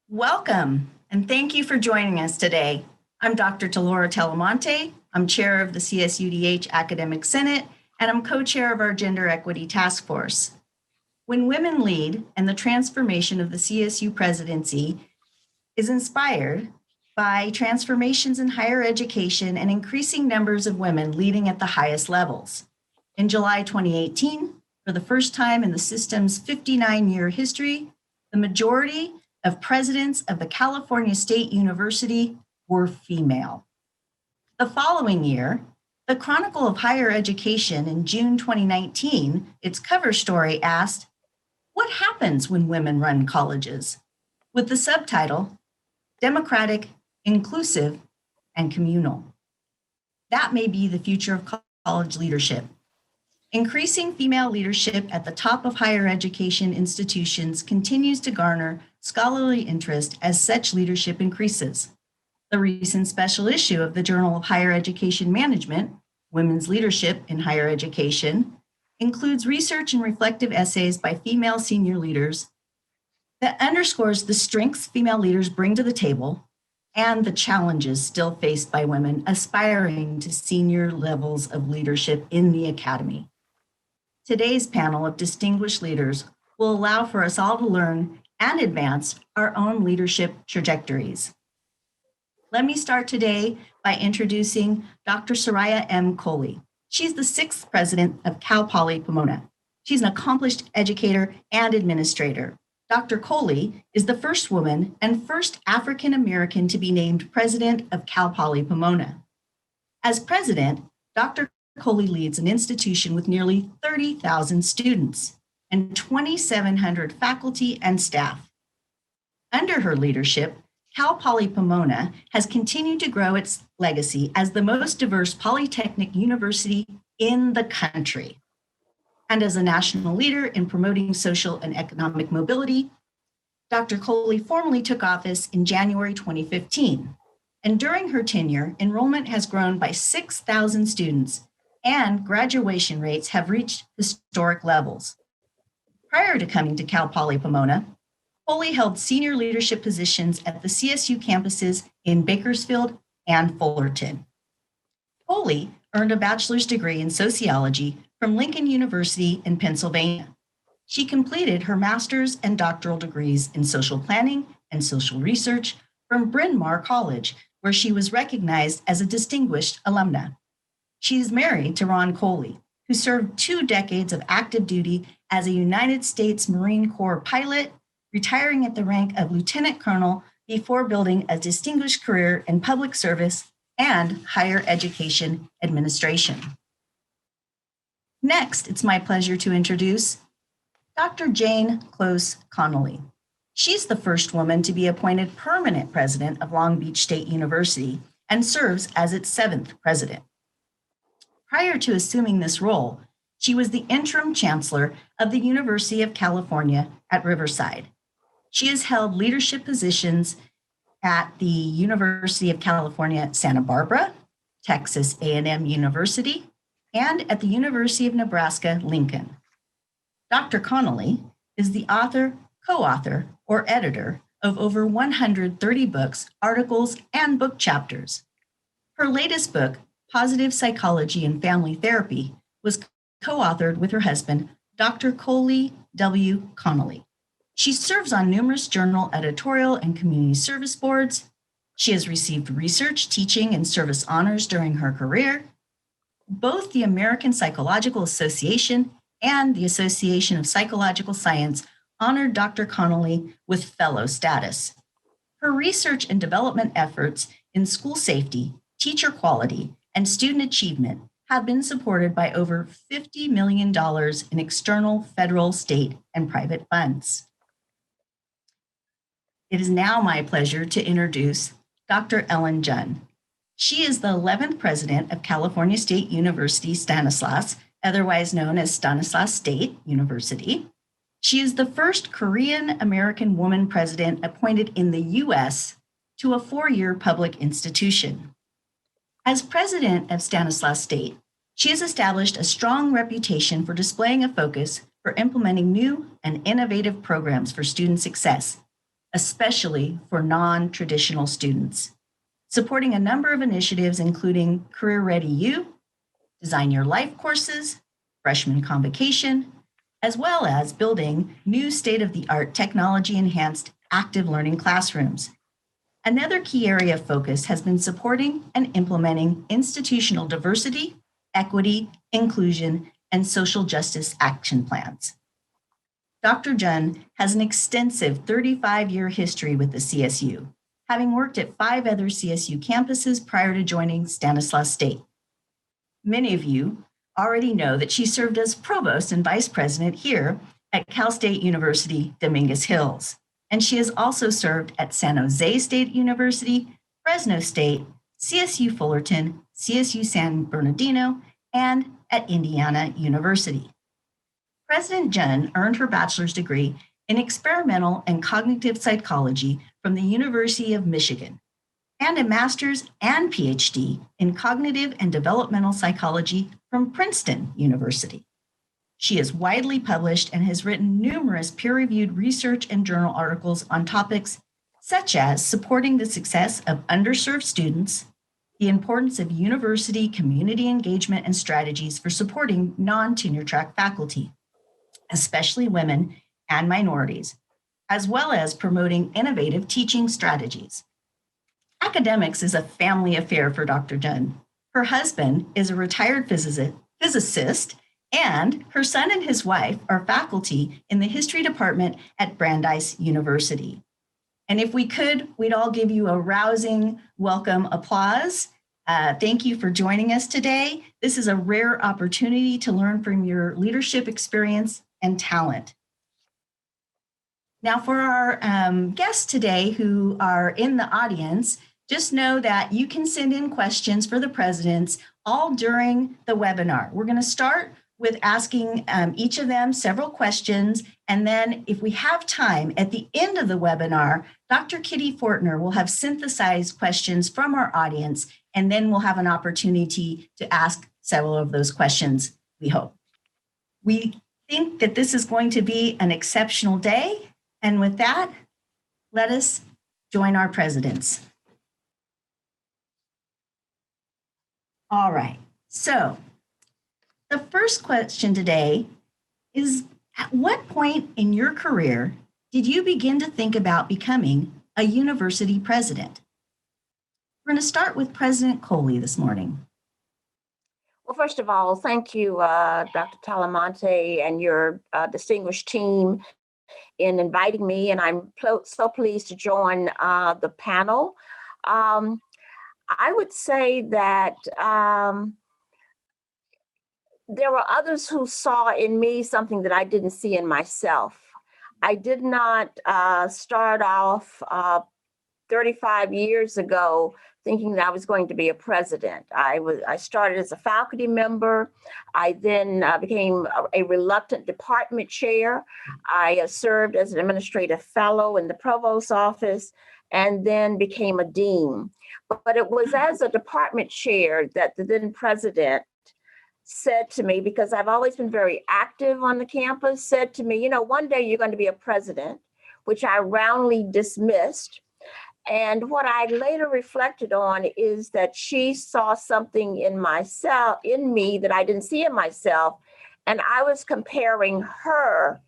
Welcome, and thank you for joining us today. I'm Dr. Talora Telemonte. I'm chair of the CSUDH Academic Senate, and I'm co-chair of our Gender Equity Task Force. When women lead and the transformation of the CSU presidency is inspired by transformations in higher education and increasing numbers of women leading at the highest levels. In July 2018, for the first time in the system's 59-year history, the majority of presidents of the California State University were female. The following year, the Chronicle of Higher Education in June 2019, its cover story asked, "What happens when women run colleges?" with the subtitle, "Democratic, Inclusive, and Communal." That may be the future of college leadership. Increasing female leadership at the top of higher education institutions continues to garner scholarly interest as such leadership increases. The recent special issue of the Journal of Higher Education Management, Women's Leadership in Higher Education, includes research and reflective essays by female senior leaders that underscores the strengths female leaders bring to the table and the challenges still faced by women aspiring to senior levels of leadership in the academy. Today's panel of distinguished leaders will allow for us all to learn and advance our own leadership trajectories. Let me start today by introducing Dr. Soraya M. Coley. She's the 6th president of Cal Poly Pomona. She's an accomplished educator and administrator. Dr. Coley is the first woman and first African American to be named president of Cal Poly Pomona. As president, Dr. Coley leads an institution with nearly 30,000 students and 2,700 faculty and staff. Under her leadership, Cal Poly Pomona has continued to grow its legacy as the most diverse polytechnic university in the country. And as a national leader in promoting social and economic mobility, Dr. Coley formally took office in January 2015. And during her tenure, enrollment has grown by 6,000 students and graduation rates have reached historic levels. Prior to coming to Cal Poly Pomona, Coley held senior leadership positions at the CSU campuses in Bakersfield and Fullerton. Coley earned a bachelor's degree in sociology from Lincoln University in Pennsylvania. She completed her master's and doctoral degrees in social planning and social research from Bryn Mawr College, where she was recognized as a distinguished alumna. She is married to Ron Coley, who served 2 decades of active duty as a United States Marine Corps pilot, retiring at the rank of lieutenant colonel before building a distinguished career in public service and higher education administration. Next, it's my pleasure to introduce Dr. Jane Close Connolly. She's the first woman to be appointed permanent president of Long Beach State University and serves as its 7th president. Prior to assuming this role, she was the interim chancellor of the University of California at Riverside. She has held leadership positions at the University of California, Santa Barbara, Texas A&M University, and at the University of Nebraska, Lincoln. Dr. Connolly is the author, co-author, or editor of over 130 books, articles, and book chapters. Her latest book, Positive Psychology and Family Therapy, was co-authored with her husband, Dr. Coley W. Connolly. She serves on numerous journal editorial and community service boards. She has received research, teaching, and service honors during her career. Both the American Psychological Association and the Association of Psychological Science honored Dr. Connolly with fellow status. Her research and development efforts in school safety, teacher quality, and student achievement have been supported by over $50 million in external federal, state, and private funds. It is now my pleasure to introduce Dr. Ellen Jun. She is the 11th president of California State University Stanislaus, otherwise known as Stanislaus State University. She is the first Korean American woman president appointed in the US to a 4-year public institution. As president of Stanislaus State, she has established a strong reputation for displaying a focus for implementing new and innovative programs for student success, especially for non-traditional students, supporting a number of initiatives including Career Ready U, Design Your Life courses, Freshman Convocation, as well as building new state-of-the-art technology-enhanced active learning classrooms. Another key area of focus has been supporting and implementing institutional diversity, equity, inclusion, and social justice action plans. Dr. Jun has an extensive 35-year history with the CSU, having worked at 5 other CSU campuses prior to joining Stanislaus State. Many of you already know that she served as provost and vice president here at Cal State University, Dominguez Hills. And she has also served at San Jose State University, Fresno State, CSU Fullerton, CSU San Bernardino, and at Indiana University. President Jun earned her bachelor's degree in experimental and cognitive psychology from the University of Michigan, and a master's and PhD in cognitive and developmental psychology from Princeton University. She is widely published and has written numerous peer-reviewed research and journal articles on topics such as supporting the success of underserved students, the importance of university community engagement and strategies for supporting non-tenure track faculty, especially women and minorities, as well as promoting innovative teaching strategies. Academics is a family affair for Dr. Jun. Her husband is a retired physicist, and her son and his wife are faculty in the history department at Brandeis University. And if we could, we'd all give you a rousing welcome applause. Thank you for joining us today. This is a rare opportunity to learn from your leadership experience and talent. Now, for our guests today who are in the audience, just know that you can send in questions for the presidents all during the webinar. We're going to start with asking each of them several questions, and then if we have time at the end of the webinar, Dr. Kitty Fortner will have synthesized questions from our audience, and then we'll have an opportunity to ask several of those questions, we hope. We think that this is going to be an exceptional day, and with that, let us join our presidents. All right, so the first question today is, at what point in your career did you begin to think about becoming a university president? We're going to start with President Coley this morning. Well, first of all, thank you, Dr. Talamonte and your distinguished team in inviting me, and I'm so pleased to join the panel. I would say that there were others who saw in me something that I didn't see in myself. I did not start off 35 years ago thinking that I was going to be a president. I started as a faculty member. I then became a reluctant department chair. I served as an administrative fellow in the provost's office and then became a dean. But it was as a department chair that the then president said to me, because I've always been very active on the campus, said to me, you know, one day you're going to be a president, which I roundly dismissed. And what I later reflected on is that she saw something in me that I didn't see in myself. And I was comparing her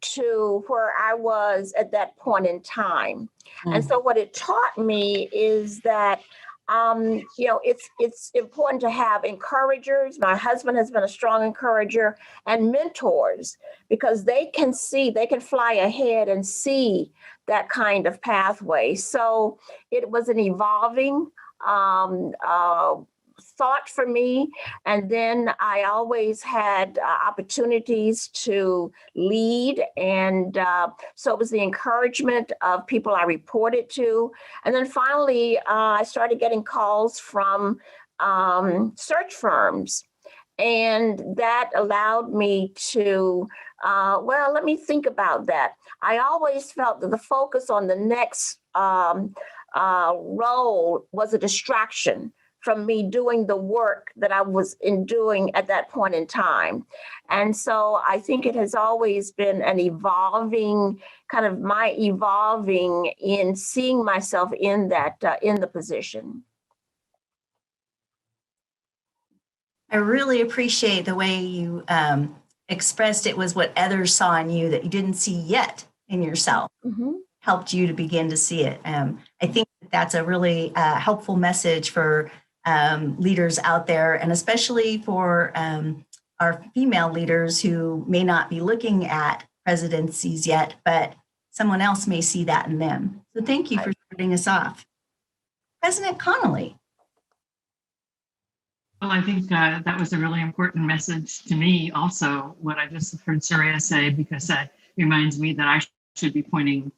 to where I was at that point in time. And so what it taught me is that it's important to have encouragers. My husband has been a strong encourager, and mentors, because they can fly ahead and see that kind of pathway. So it was an evolving thought for me. And then I always had opportunities to lead. And so it was the encouragement of people I reported to. And then finally, I started getting calls from search firms. And that allowed me to, let me think about that. I always felt that the focus on the next role was a distraction from me doing the work that I was doing at that point in time. And so I think it has always been an evolving kind of my evolving in seeing myself in that in the position. I really appreciate the way you expressed it was what others saw in you that you didn't see yet in yourself. Mm-hmm. Helped you to begin to see it. I think that's a really helpful message for leaders out there, and especially for our female leaders who may not be looking at presidencies yet, but someone else may see that in them. So thank you for starting us off. President Connolly. Well, I think that was a really important message to me also, what I just heard Surya say, because that reminds me that I should be pointing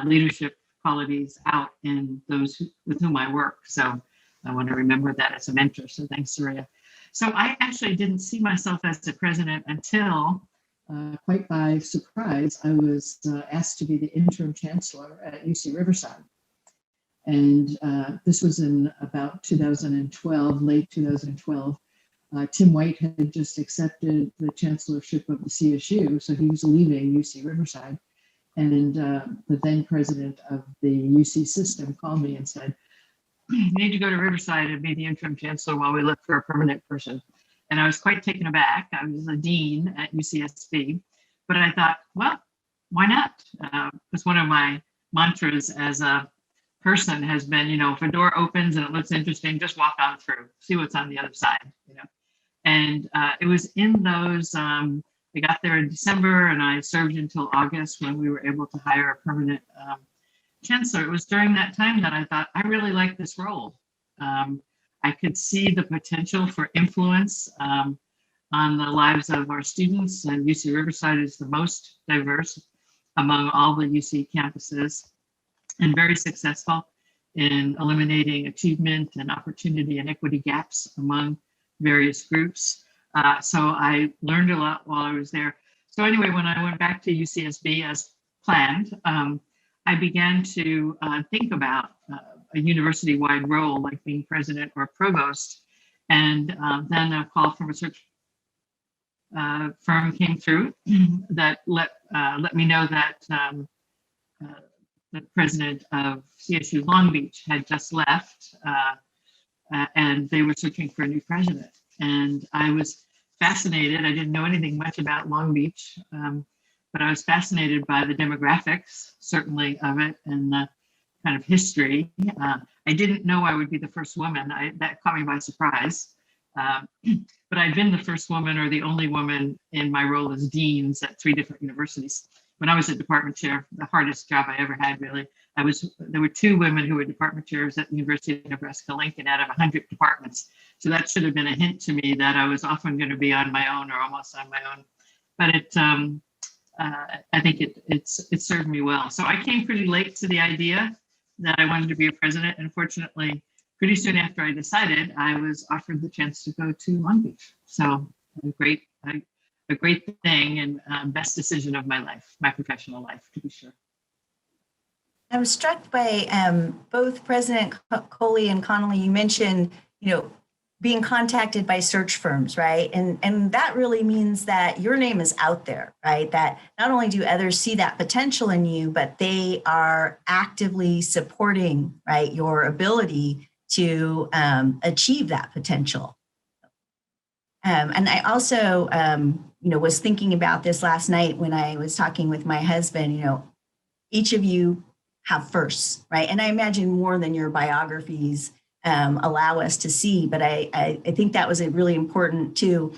leadership qualities out in those with whom I work. So I want to remember that as a mentor. So thanks, Surya. So I actually didn't see myself as the president until, quite by surprise, I was asked to be the interim chancellor at UC Riverside. And this was in about 2012, late 2012. Tim White had just accepted the chancellorship of the CSU, so he was leaving UC Riverside. And the then president of the UC system called me and said, "You need to go to Riverside and be the interim chancellor while we look for a permanent person." And I was quite taken aback. I was a dean at UCSB, but I thought, well, why not? Because one of my mantras as a person has been, if a door opens and it looks interesting, just walk on through, see what's on the other side, And it was in those, I got there in December and I served until August when we were able to hire a permanent chancellor. It was during that time that I thought, I really like this role. I could see the potential for influence on the lives of our students, and UC Riverside is the most diverse among all the UC campuses, and very successful in eliminating achievement and opportunity and equity gaps among various groups. So I learned a lot while I was there. So anyway, when I went back to UCSB as planned, I began to think about a university-wide role like being president or provost. And then a call from a search firm came through that let me know that the president of CSU Long Beach had just left, and they were searching for a new president. And I was fascinated. I didn't know anything much about Long Beach, but I was fascinated by the demographics, certainly, of it, and the kind of history. I didn't know I would be the first woman. That caught me by surprise. But I'd been the first woman or the only woman in my role as deans at 3 different universities. When I was a department chair, the hardest job I ever had, really, there were 2 women who were department chairs at the University of Nebraska-Lincoln out of 100 departments. So that should have been a hint to me that I was often going to be on my own or almost on my own. But I think it served me well. So I came pretty late to the idea that I wanted to be a president. And fortunately, pretty soon after I decided, I was offered the chance to go to Long Beach. So a great thing and best decision of my life, my professional life, to be sure. I was struck by both President Coley and Connolly. You mentioned, being contacted by search firms, right? And that really means that your name is out there, right? That not only do others see that potential in you, but they are actively supporting, right, your ability to achieve that potential. And I also, was thinking about this last night when I was talking with my husband. Each of you have firsts, right? And I imagine more than your biographies allow us to see. But I think that was a really important too,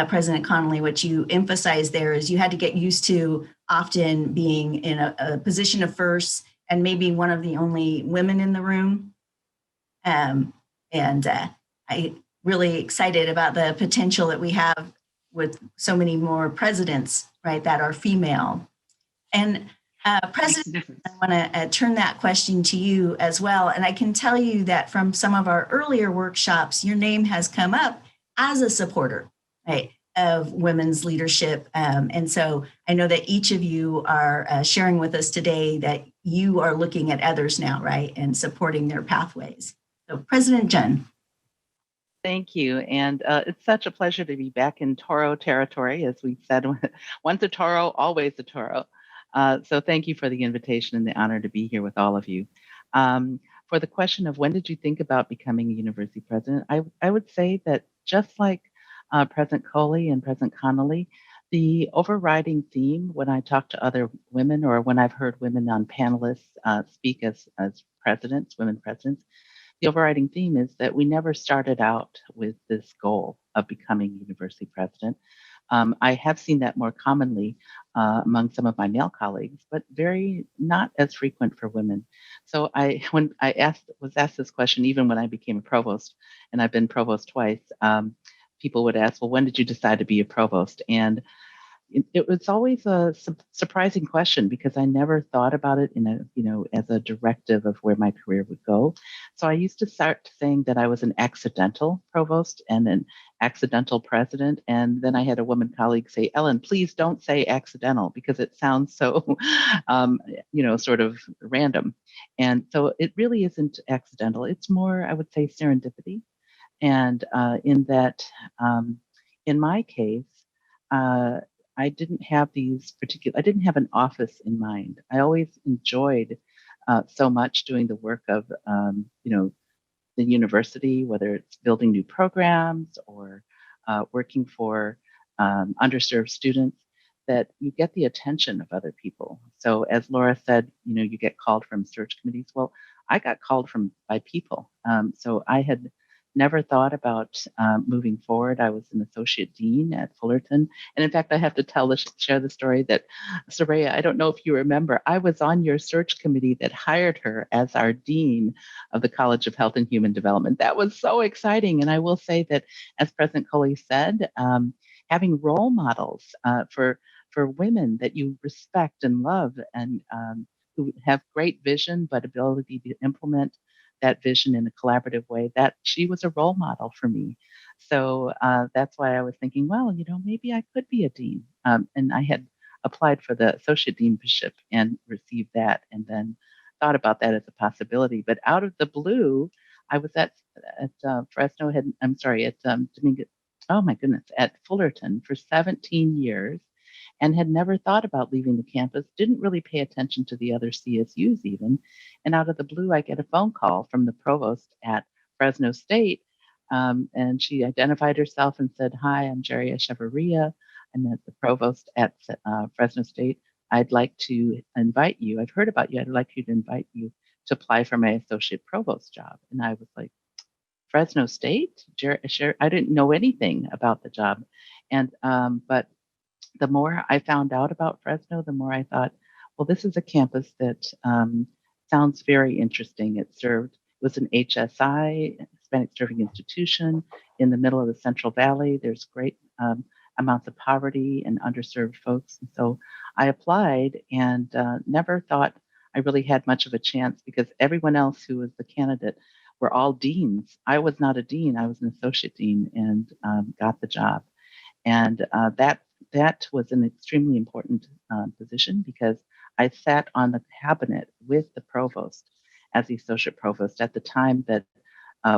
President Connolly. What you emphasized there is you had to get used to often being in a position of first and maybe one of the only women in the room. I really excited about the potential that we have with so many more presidents, right, that are female. And President, I want to turn that question to you as well. And I can tell you that from some of our earlier workshops, your name has come up as a supporter, right, of women's leadership. And so I know that each of you are sharing with us today that you are looking at others now, right, and supporting their pathways. So President Jun. Thank you. And it's such a pleasure to be back in Toro territory. As we said, once a Toro, always a Toro. So thank you for the invitation and the honor to be here with all of you. For the question of when did you think about becoming a university president, I would say that just like President Coley and President Connolly, the overriding theme when I talk to other women or when I've heard women on panelists speak as presidents, women presidents, the overriding theme is that we never started out with this goal of becoming university president. I have seen that more commonly among some of my male colleagues, but very not as frequent for women. So when I was asked this question, even when I became a provost, and I've been provost twice, people would ask, "Well, when did you decide to be a provost?" And it was always a surprising question because I never thought about it as a directive of where my career would go. So I used to start saying that I was an accidental provost and an accidental president. And then I had a woman colleague say, "Ellen, please don't say accidental because it sounds so, sort of random." And so it really isn't accidental. It's more, I would say, serendipity. And in that, in my case, uh, I didn't have I didn't have an office in mind. I always enjoyed so much doing the work of, the university, whether it's building new programs or working for underserved students, that you get the attention of other people. So as Laura said, you get called from search committees. Well, I got called by people. So I had never thought about moving forward. I was an associate dean at Fullerton. And in fact, I have to share the story that, Soraya, I don't know if you remember, I was on your search committee that hired her as our dean of the College of Health and Human Development. That was so exciting. And I will say that, as President Coley said, having role models for women that you respect and love and who have great vision but ability to implement that vision in a collaborative way, that she was a role model for me. So that's why I was thinking, well, maybe I could be a dean. And I had applied for the associate deanship and received that, and then thought about that as a possibility. But out of the blue, I was at Fresno. At Dominguez. Oh my goodness, at Fullerton for 17 years, and had never thought about leaving the campus. Didn't really pay attention to the other CSUs even. And out of the blue, I get a phone call from the provost at Fresno State. And she identified herself and said, "Hi, I'm Jerry Echeverria. I'm the provost at Fresno State. I'd like to invite you. I've heard about you. I'd like you to invite you to apply for my associate provost job." And I was like, Fresno State? I didn't know anything about the job. And but the more I found out about Fresno, the more I thought, well, this is a campus that sounds very interesting. It was an HSI, Hispanic Serving Institution, in the middle of the Central Valley. There's great amounts of poverty and underserved folks. And so I applied and never thought I really had much of a chance because everyone else who was the candidate were all deans. I was not a dean. I was an associate dean and got the job. And that was an extremely important position because I sat on the cabinet with the provost as the associate provost at the time that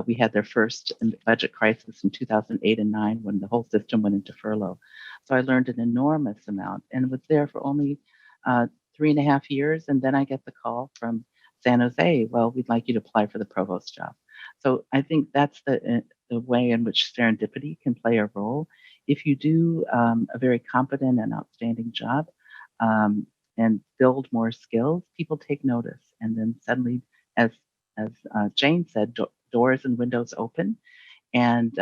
we had their first budget crisis in 2008 and 9 when the whole system went into furlough. So I learned an enormous amount and was there for only 3.5 years. And then I get the call from San Jose, "Well, we'd like you to apply for the provost job." So I think that's the way in which serendipity can play a role. If you do a very competent and outstanding job and build more skills, people take notice. And then suddenly, as Jane said, doors and windows open. And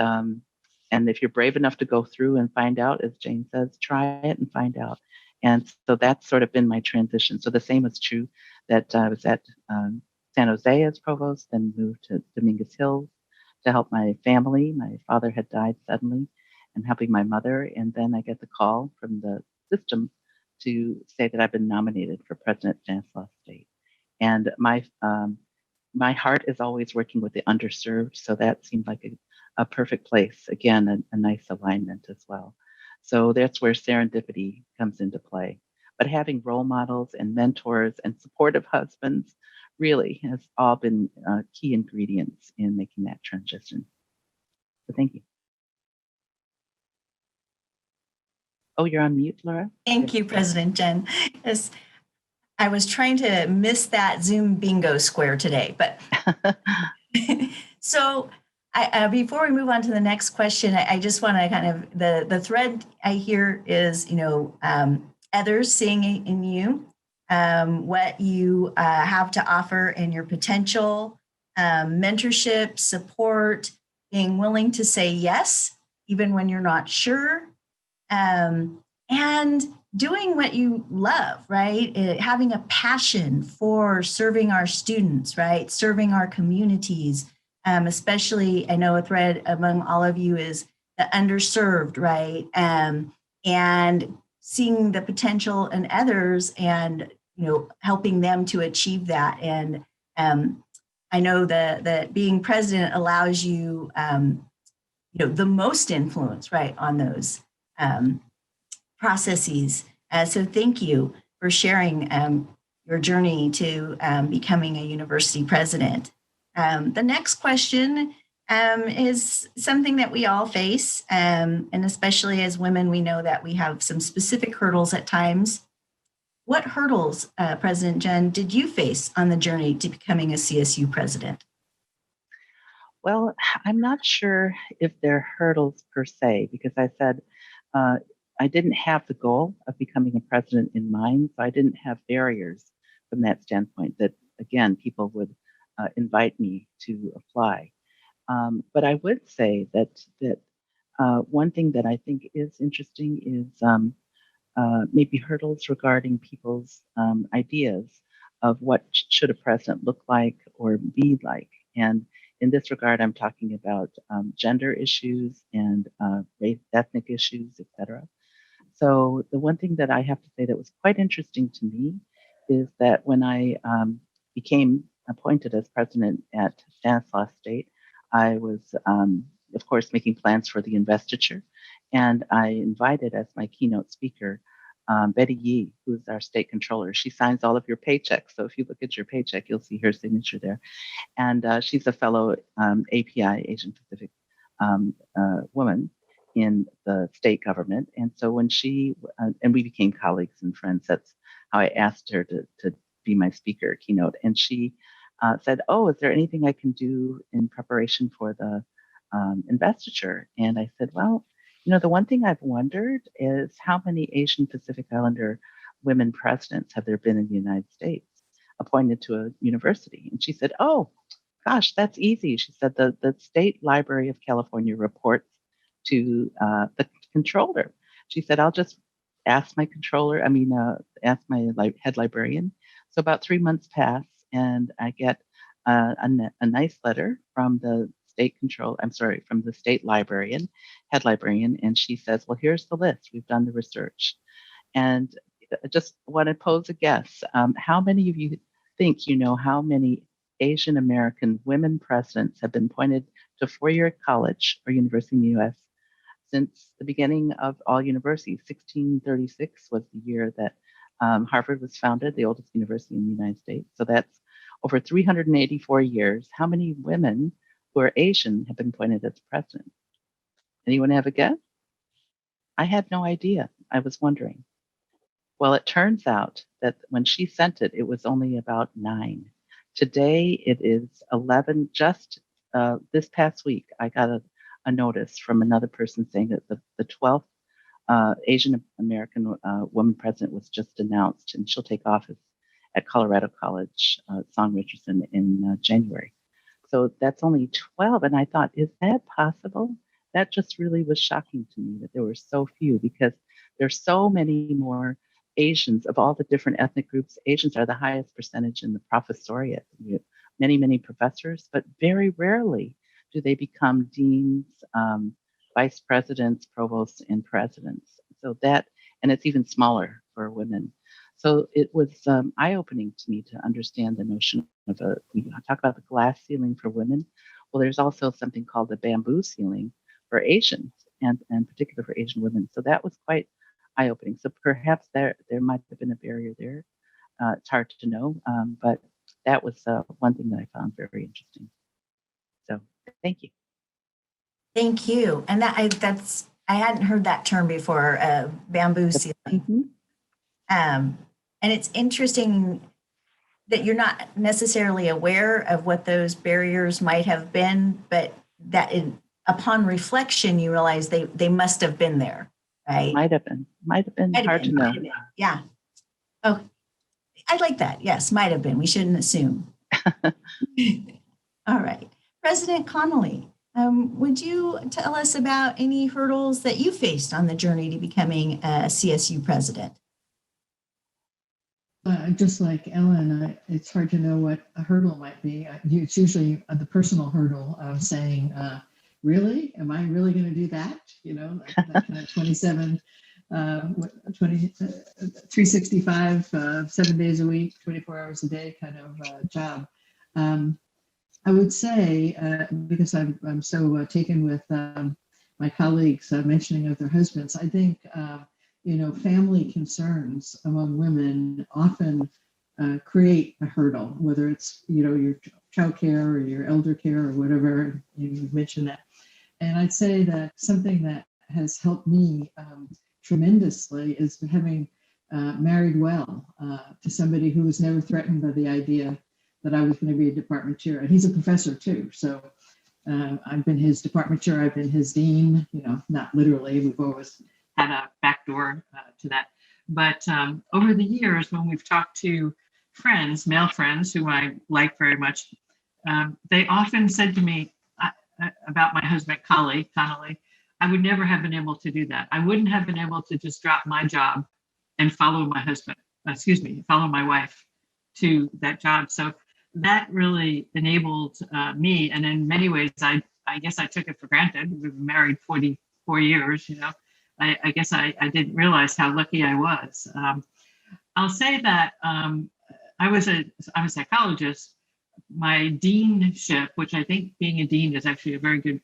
if you're brave enough to go through and find out, as Jane says, try it and find out. And so that's sort of been my transition. So the same is true that I was at San Jose as provost, then moved to Dominguez Hills to help my family. My father had died suddenly and helping my mother. And then I get the call from the system to say that I've been nominated for President Stanislaus State. And my heart is always working with the underserved. So that seemed like a perfect place. Again, a nice alignment as well. So that's where serendipity comes into play. But having role models and mentors and supportive husbands really has all been key ingredients in making that transition. So thank you. Oh, you're on mute, Laura? Thank you, President Jen. Yes, I was trying to miss that Zoom bingo square today, but so before we move on to the next question, I just want to kind of the thread I hear is others seeing in you what you have to offer and your potential, mentorship, support, being willing to say yes even when you're not sure, and doing what you love, right? Having a passion for serving our students, right? Serving our communities. Especially, I know a thread among all of you is the underserved, right? And seeing the potential in others and, helping them to achieve that. And I know that being president allows you, the most influence, right, on those processes. So thank you for sharing your journey to becoming a university president. The next question is something that we all face, and especially as women, we know that we have some specific hurdles at times. What hurdles, President Jen, did you face on the journey to becoming a CSU president? Well, I'm not sure if they're hurdles per se, because I said I didn't have the goal of becoming a president in mind, so I didn't have barriers from that standpoint that, again, people would invite me to apply. But I would say that one thing that I think is interesting is maybe hurdles regarding people's ideas of what should a president look like or be like. And in this regard, I'm talking about gender issues and race, ethnic issues, etc. So the one thing that I have to say that was quite interesting to me is that when I became appointed as president at Stanislaus State, I was, of course, making plans for the investiture. And I invited as my keynote speaker Betty Yee, who's our state controller. She signs all of your paychecks. So if you look at your paycheck, you'll see her signature there. And she's a fellow API, Asian Pacific woman in the state government. And so when and we became colleagues and friends, that's how I asked her to be my speaker keynote. And she said, "Oh, is there anything I can do in preparation for the investiture?" And I said, "Well, the one thing I've wondered is how many Asian Pacific Islander women presidents have there been in the United States appointed to a university?" And she said, "Oh, gosh, that's easy." She said, the State Library of California reports to the controller. She said, "I'll just ask my controller, ask my head librarian." So about 3 months pass, and I get a nice letter from the from the state librarian, head librarian, and she says, "Well, here's the list. We've done the research." And I just want to pose a guess. How many of you think you know how many Asian American women presidents have been appointed to four-year college or university in the U.S. since the beginning of all universities? 1636 was the year that Harvard was founded, the oldest university in the United States. So that's over 384 years. How many women who are Asian have been appointed as president? Anyone have a guess? I had no idea. I was wondering. Well, it turns out that when she sent it, it was only about 9. Today, it is 11. Just this past week, I got a notice from another person saying that the 12th Asian American woman president was just announced, and she'll take office at Colorado College, Song Richardson, in January. So that's only 12. And I thought, is that possible? That just really was shocking to me that there were so few, because there's so many more Asians of all the different ethnic groups. Asians are the highest percentage in the professoriate. We have many, many professors, but very rarely do they become deans, vice presidents, provosts, and presidents. So and it's even smaller for women. So it was eye-opening to me to understand the notion of we talk about the glass ceiling for women. Well, there's also something called the bamboo ceiling for Asians, and particular for Asian women. So that was quite eye-opening. So perhaps there might have been a barrier there. It's hard to know, but that was one thing that I found very interesting. So thank you. Thank you. And I hadn't heard that term before, bamboo ceiling. Mm-hmm. And it's interesting that you're not necessarily aware of what those barriers might have been, but that upon reflection, you realize they must have been there, right? Might have been Might have hard to been, know. might have been. Yeah. Oh, I like that. Yes, might have been. We shouldn't assume. All right. President Connolly, would you tell us about any hurdles that you faced on the journey to becoming a CSU president? Just like Ellen, it's hard to know what a hurdle might be. It's usually the personal hurdle of saying, really, am I really going to do that? You know, that kind of 365, 7 days a week, 24 hours a day kind of job. I would say, because I'm so taken with my colleagues mentioning of their husbands, I think, family concerns among women often create a hurdle, whether it's, your child care or your elder care or whatever, you mentioned that. And I'd say that something that has helped me tremendously is having married well to somebody who was never threatened by the idea that I was going to be a department chair. And he's a professor too. So I've been his department chair, I've been his dean, not literally, we've always had a backdoor to that. But over the years, when we've talked to friends, male friends who I like very much, they often said to me about my husband, Connolly, I would never have been able to do that. I wouldn't have been able to just drop my job and follow my wife to that job. So that really enabled me. And in many ways, I guess I took it for granted. We've been married 44 years, I guess I didn't realize how lucky I was. I'll say that I'm a psychologist. My deanship, which I think being a dean is actually a very good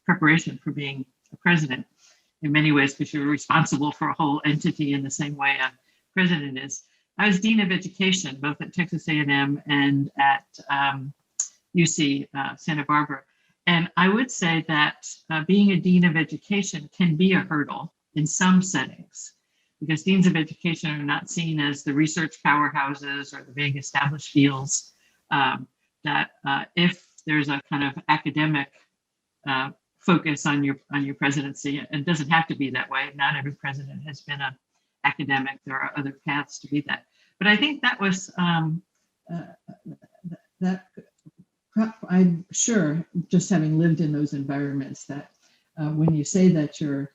preparation for being a president in many ways, because you're responsible for a whole entity in the same way a president is. I was dean of education, both at Texas A&M and at UC Santa Barbara. And I would say that being a dean of education can be a hurdle in some settings, because deans of education are not seen as the research powerhouses or the big established fields. That if there's a kind of academic focus on your presidency, it doesn't have to be that way. Not every president has been an academic. There are other paths to be that. But I think that was that. I'm sure, just having lived in those environments, that when you say that your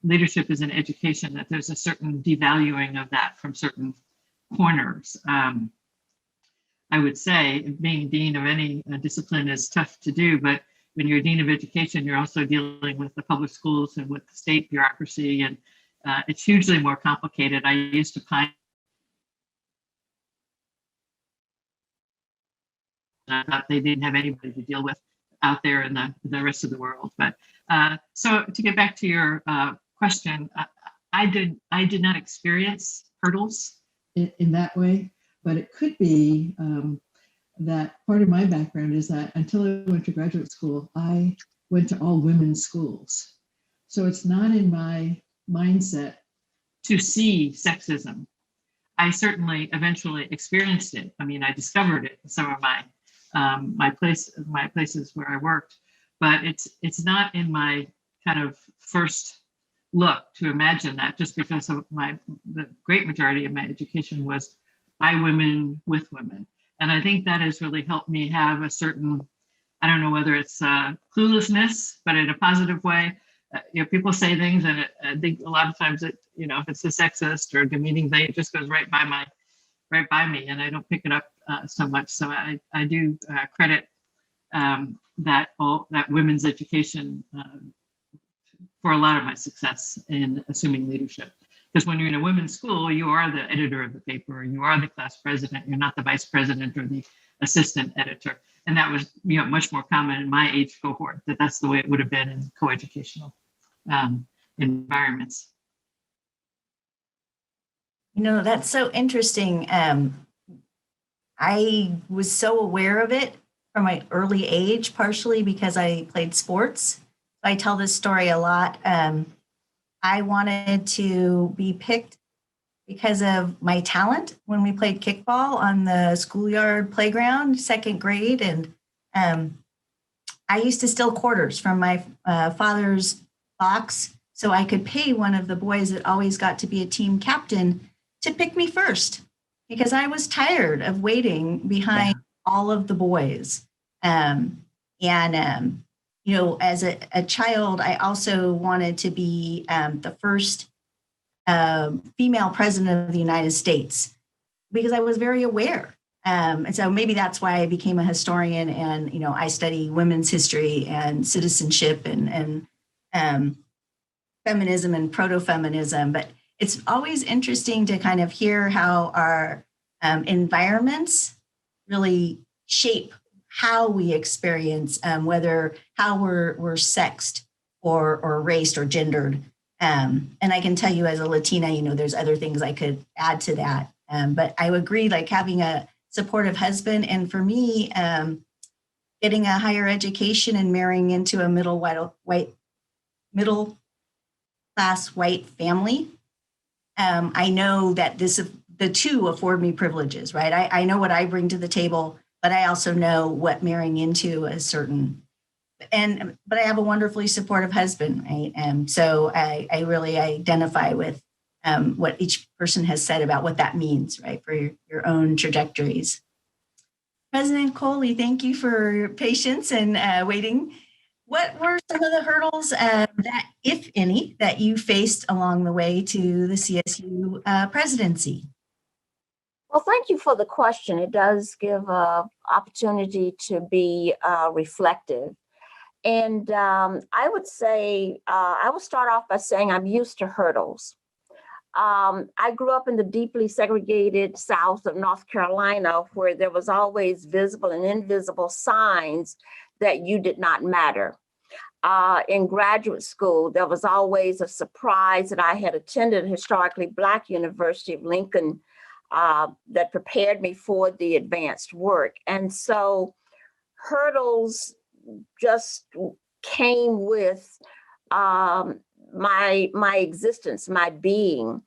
leadership is in education, that there's a certain devaluing of that from certain corners. I would say being dean of any discipline is tough to do, but when you're a dean of education, you're also dealing with the public schools and with the state bureaucracy, and it's hugely more complicated. I used to pine. I thought they didn't have anybody to deal with out there in the rest of the world. But so to get back to your question, I did not experience hurdles in that way, but it could be that part of my background is that until I went to graduate school, I went to all women's schools. So it's not in my mindset to see sexism. I certainly eventually experienced it. I mean, I discovered it in some of my places where I worked, but it's not in my kind of first look to imagine that, just because of the great majority of my education was by women with women. And I think that has really helped me have a certain, I don't know whether it's cluelessness, but in a positive way. People say things, and I think a lot of times if it's a sexist or demeaning thing, it just goes right by me, and I don't pick it up so much. So I do credit that women's education for a lot of my success in assuming leadership. Because when you're in a women's school, you are the editor of the paper, you are the class president, you're not the vice president or the assistant editor. And that was much more common in my age cohort, that's the way it would have been in coeducational environments. That's so interesting. I was so aware of it from my early age, partially because I played sports. I tell this story a lot. I wanted to be picked because of my talent when we played kickball on the schoolyard playground, second grade. And I used to steal quarters from my father's box so I could pay one of the boys that always got to be a team captain to pick me first because I was tired of waiting behind all of the boys. You know, as a child, I also wanted to be the first female president of the United States because I was very aware. And so maybe that's why I became a historian, and you know, I study women's history and citizenship and feminism and proto-feminism. But it's always interesting to kind of hear how our environments really shape how we experience whether how we're sexed or raced or gendered. And I can tell you as a Latina, you know, there's other things I could add to that. But I would agree, like having a supportive husband, and for me, getting a higher education and marrying into a middle class white family. I know that the two afford me privileges, right? I know what I bring to the table, but I also know what marrying into a certain, but I have a wonderfully supportive husband, right? So I really identify with what each person has said about what that means, right, for your own trajectories. President Coley, thank you for your patience and waiting. What were some of the hurdles that, if any, that you faced along the way to the CSU presidency? Well, thank you for the question. It does give an opportunity to be reflective. And I would say, I will start off by saying I'm used to hurdles. I grew up in the deeply segregated South of North Carolina, where there was always visible and invisible signs that you did not matter. In graduate school, there was always a surprise that I had attended a historically Black University of Lincoln that prepared me for the advanced work. And so hurdles just came with my existence, my being.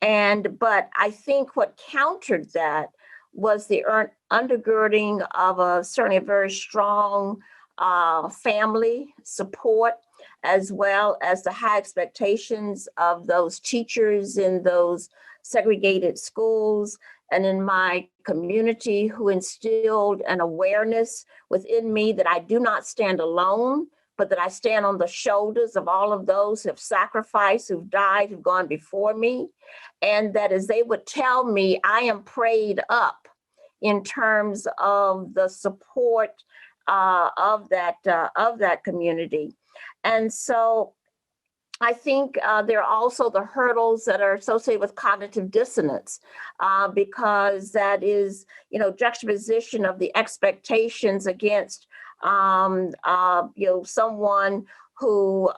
But I think what countered that was the undergirding of certainly a very strong family support, as well as the high expectations of those teachers in those segregated schools and in my community, who instilled an awareness within me that I do not stand alone, but that I stand on the shoulders of all of those who have sacrificed, who've died, who've gone before me. And that as they would tell me, I am prayed up in terms of the support of that community. And so I think there are also the hurdles that are associated with cognitive dissonance, because that is, you know, juxtaposition of the expectations against, someone who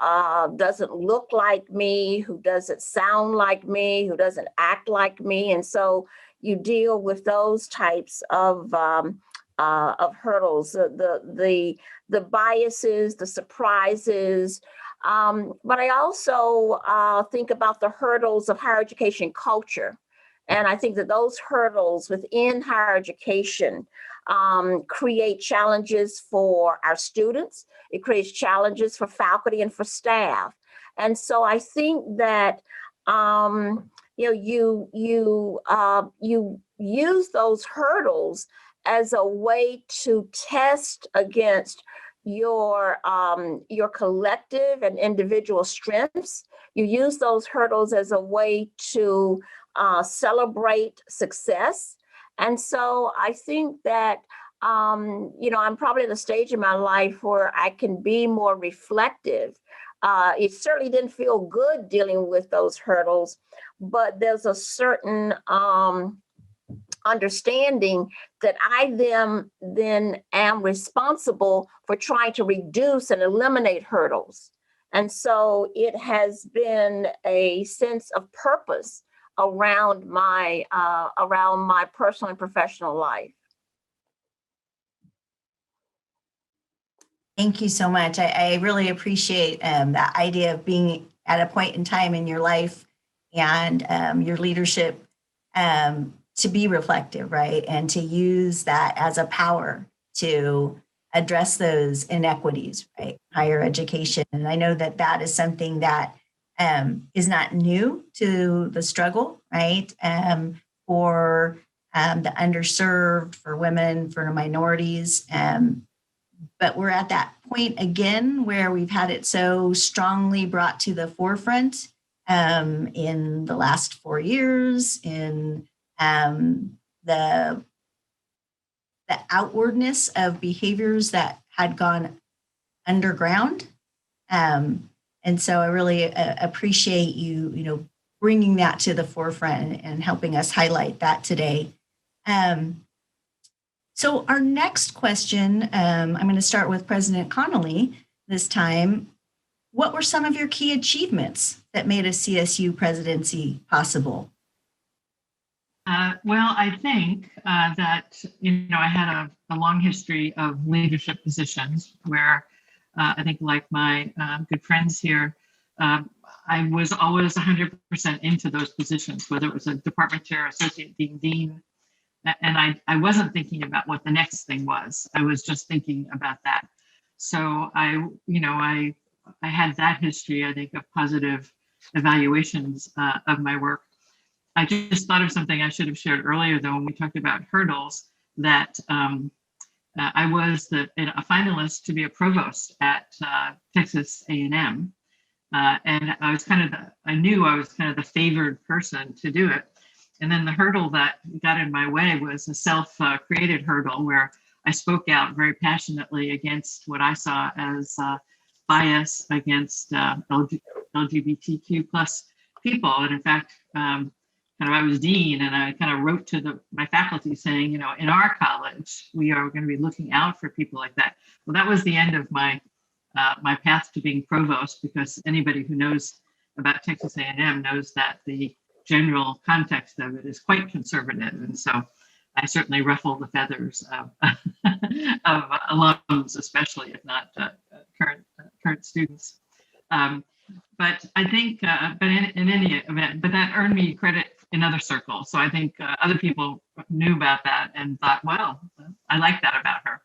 doesn't look like me, who doesn't sound like me, who doesn't act like me. And so you deal with those types of hurdles, the biases, the surprises. But I also think about the hurdles of higher education culture. And I think that those hurdles within higher education create challenges for our students. It creates challenges for faculty and for staff. And so I think that you use those hurdles as a way to test against your collective and individual strengths. You use those hurdles as a way to celebrate success. And so I think that, I'm probably at a stage in my life where I can be more reflective. It certainly didn't feel good dealing with those hurdles, but there's a certain understanding that I then am responsible for trying to reduce and eliminate hurdles. And so it has been a sense of purpose around my personal and professional life. Thank you so much. I really appreciate that idea of being at a point in time in your life and your leadership to be reflective, right? And to use that as a power to address those inequities, right? Higher education. And I know that that is something that is not new to the struggle, right? For the underserved, for women, for minorities. But we're at that point again where we've had it so strongly brought to the forefront in the last 4 years, in the outwardness of behaviors that had gone underground. And so I really appreciate you bringing that to the forefront and helping us highlight that today. So our next question, I'm going to start with President Connolly this time. What were some of your key achievements that made a CSU presidency possible? Well, I think that, I had a long history of leadership positions where I think, like my good friends here, I was always 100% into those positions, whether it was a department chair, associate dean, and I wasn't thinking about what the next thing was. I was just thinking about that. So I had that history, I think, of positive evaluations of my work. I just thought of something I should have shared earlier, though, when we talked about hurdles, that I was a finalist to be a provost at Texas A&M. And I knew I was kind of the favored person to do it. And then the hurdle that got in my way was a self-created hurdle where I spoke out very passionately against what I saw as bias against LGBTQ plus people. And in fact, I was dean, and I kind of wrote to my faculty saying, in our college, we are going to be looking out for people like that. Well, that was the end of my path to being provost, because anybody who knows about Texas A&M knows that the general context of it is quite conservative. And so I certainly ruffle the feathers of alums, especially, if not current students. But I think, but in any event, but that earned me credit in other circles. So I think other people knew about that and thought, well, I like that about her.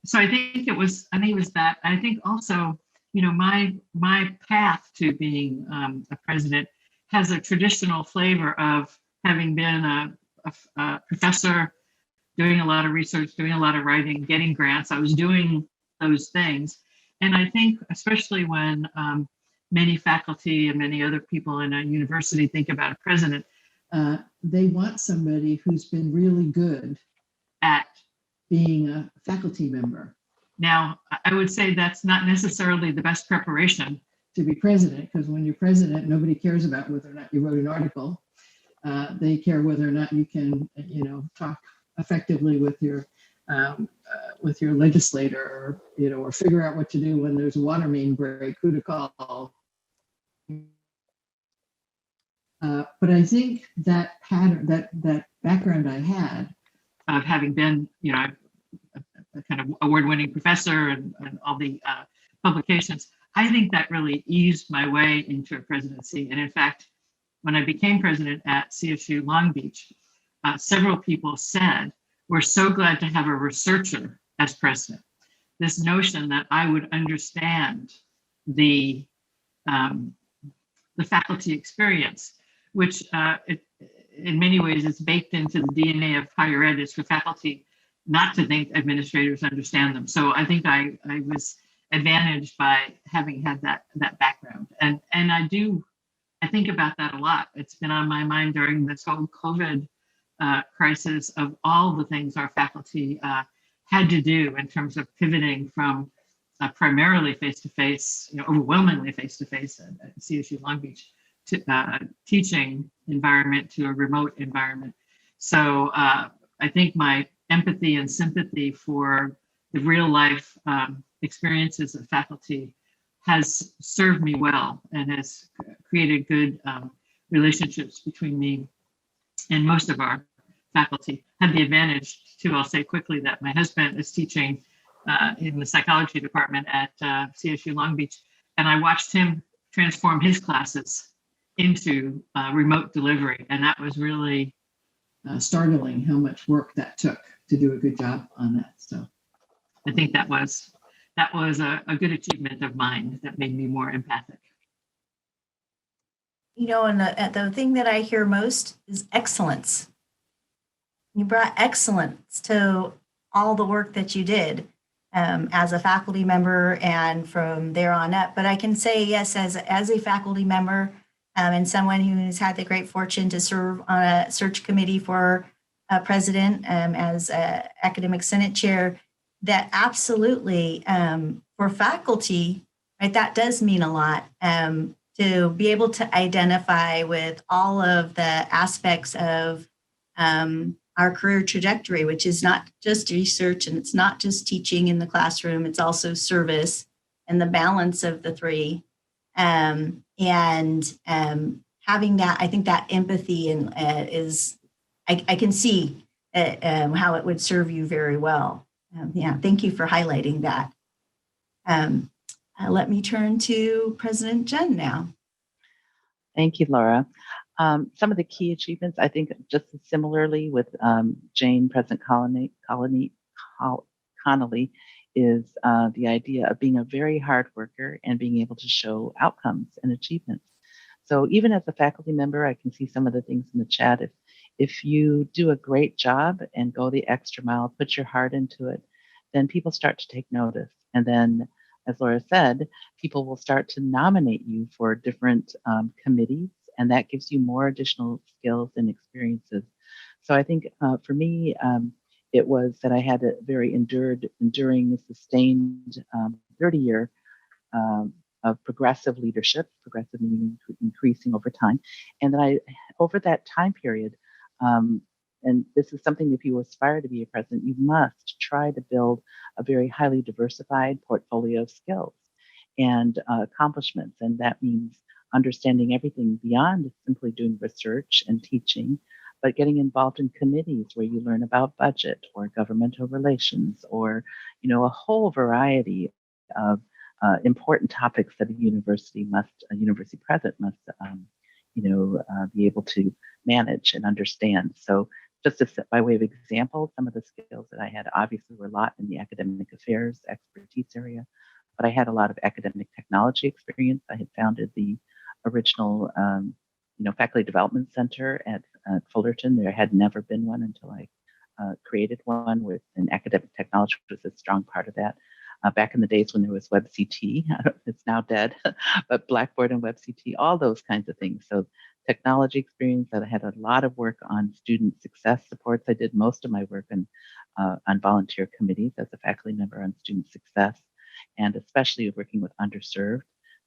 So I think it was that. I think also, my path to being a president has a traditional flavor of having been a professor, doing a lot of research, doing a lot of writing, getting grants. I was doing those things. And I think, especially when many faculty and many other people in a university think about a president, they want somebody who's been really good at being a faculty member. Now, I would say that's not necessarily the best preparation to be president, because when you're president, nobody cares about whether or not you wrote an article. They care whether or not you can, talk effectively with your legislator, or figure out what to do when there's a water main break, who to call. But I think that pattern, that background I had of having been, a kind of award-winning professor and all the publications, I think that really eased my way into a presidency. And in fact, when I became president at CSU Long Beach, several people said, "We're so glad to have a researcher as president." This notion that I would understand the faculty experience, which in many ways is baked into the DNA of higher ed, is for faculty not to think administrators understand them. So I think I was advantaged by having had that background. And I think about that a lot. It's been on my mind during this whole COVID crisis of all the things our faculty had to do in terms of pivoting from primarily face-to-face, overwhelmingly face-to-face at CSU Long Beach, to teaching environment to a remote environment. So I think my empathy and sympathy for the real life experiences of faculty has served me well and has created good relationships between me and most of our faculty. Had the advantage too, I'll say quickly, that my husband is teaching in the psychology department at CSU Long Beach, and I watched him transform his classes into remote delivery, and that was really startling how much work that took to do a good job on that. So I think that was a good achievement of mine that made me more empathic. And the thing that I hear most is excellence. You brought excellence to all the work that you did as a faculty member and from there on up. But I can say, yes, as a faculty member and someone who has had the great fortune to serve on a search committee for president as academic senate chair, that absolutely for faculty, right, that does mean a lot to be able to identify with all of the aspects of our career trajectory, which is not just research and it's not just teaching in the classroom, it's also service and the balance of the three. And having that, I think that empathy and is, I can see how it would serve you very well. Thank you for highlighting that. Let me turn to President Jen now. Thank you, Laura. Some of the key achievements, I think, just similarly with Jane, President Connolly, is the idea of being a very hard worker and being able to show outcomes and achievements. So even as a faculty member, I can see some of the things in the chat. If you do a great job and go the extra mile, put your heart into it, then people start to take notice. And then, as Laura said, people will start to nominate you for different committees, and that gives you more additional skills and experiences. So I think for me, it was that I had a very enduring, sustained 30-year of progressive leadership, progressive meaning increasing over time. And then over that time period, and this is something, if you aspire to be a president, you must try to build a very highly diversified portfolio of skills and accomplishments. And that means understanding everything beyond simply doing research and teaching, but getting involved in committees where you learn about budget or governmental relations or, a whole variety of important topics that a university president must, be able to manage and understand. So just by way of example, some of the skills that I had obviously were a lot in the academic affairs expertise area, but I had a lot of academic technology experience. I had founded the original, Faculty Development Center at Fullerton. There had never been one until I created one with an academic technology was a strong part of that. Back in the days when there was WebCT, it's now dead, but Blackboard and WebCT, all those kinds of things. So technology experience, that I had a lot of work on student success supports. I did most of my work on volunteer committees as a faculty member on student success, and especially working with underserved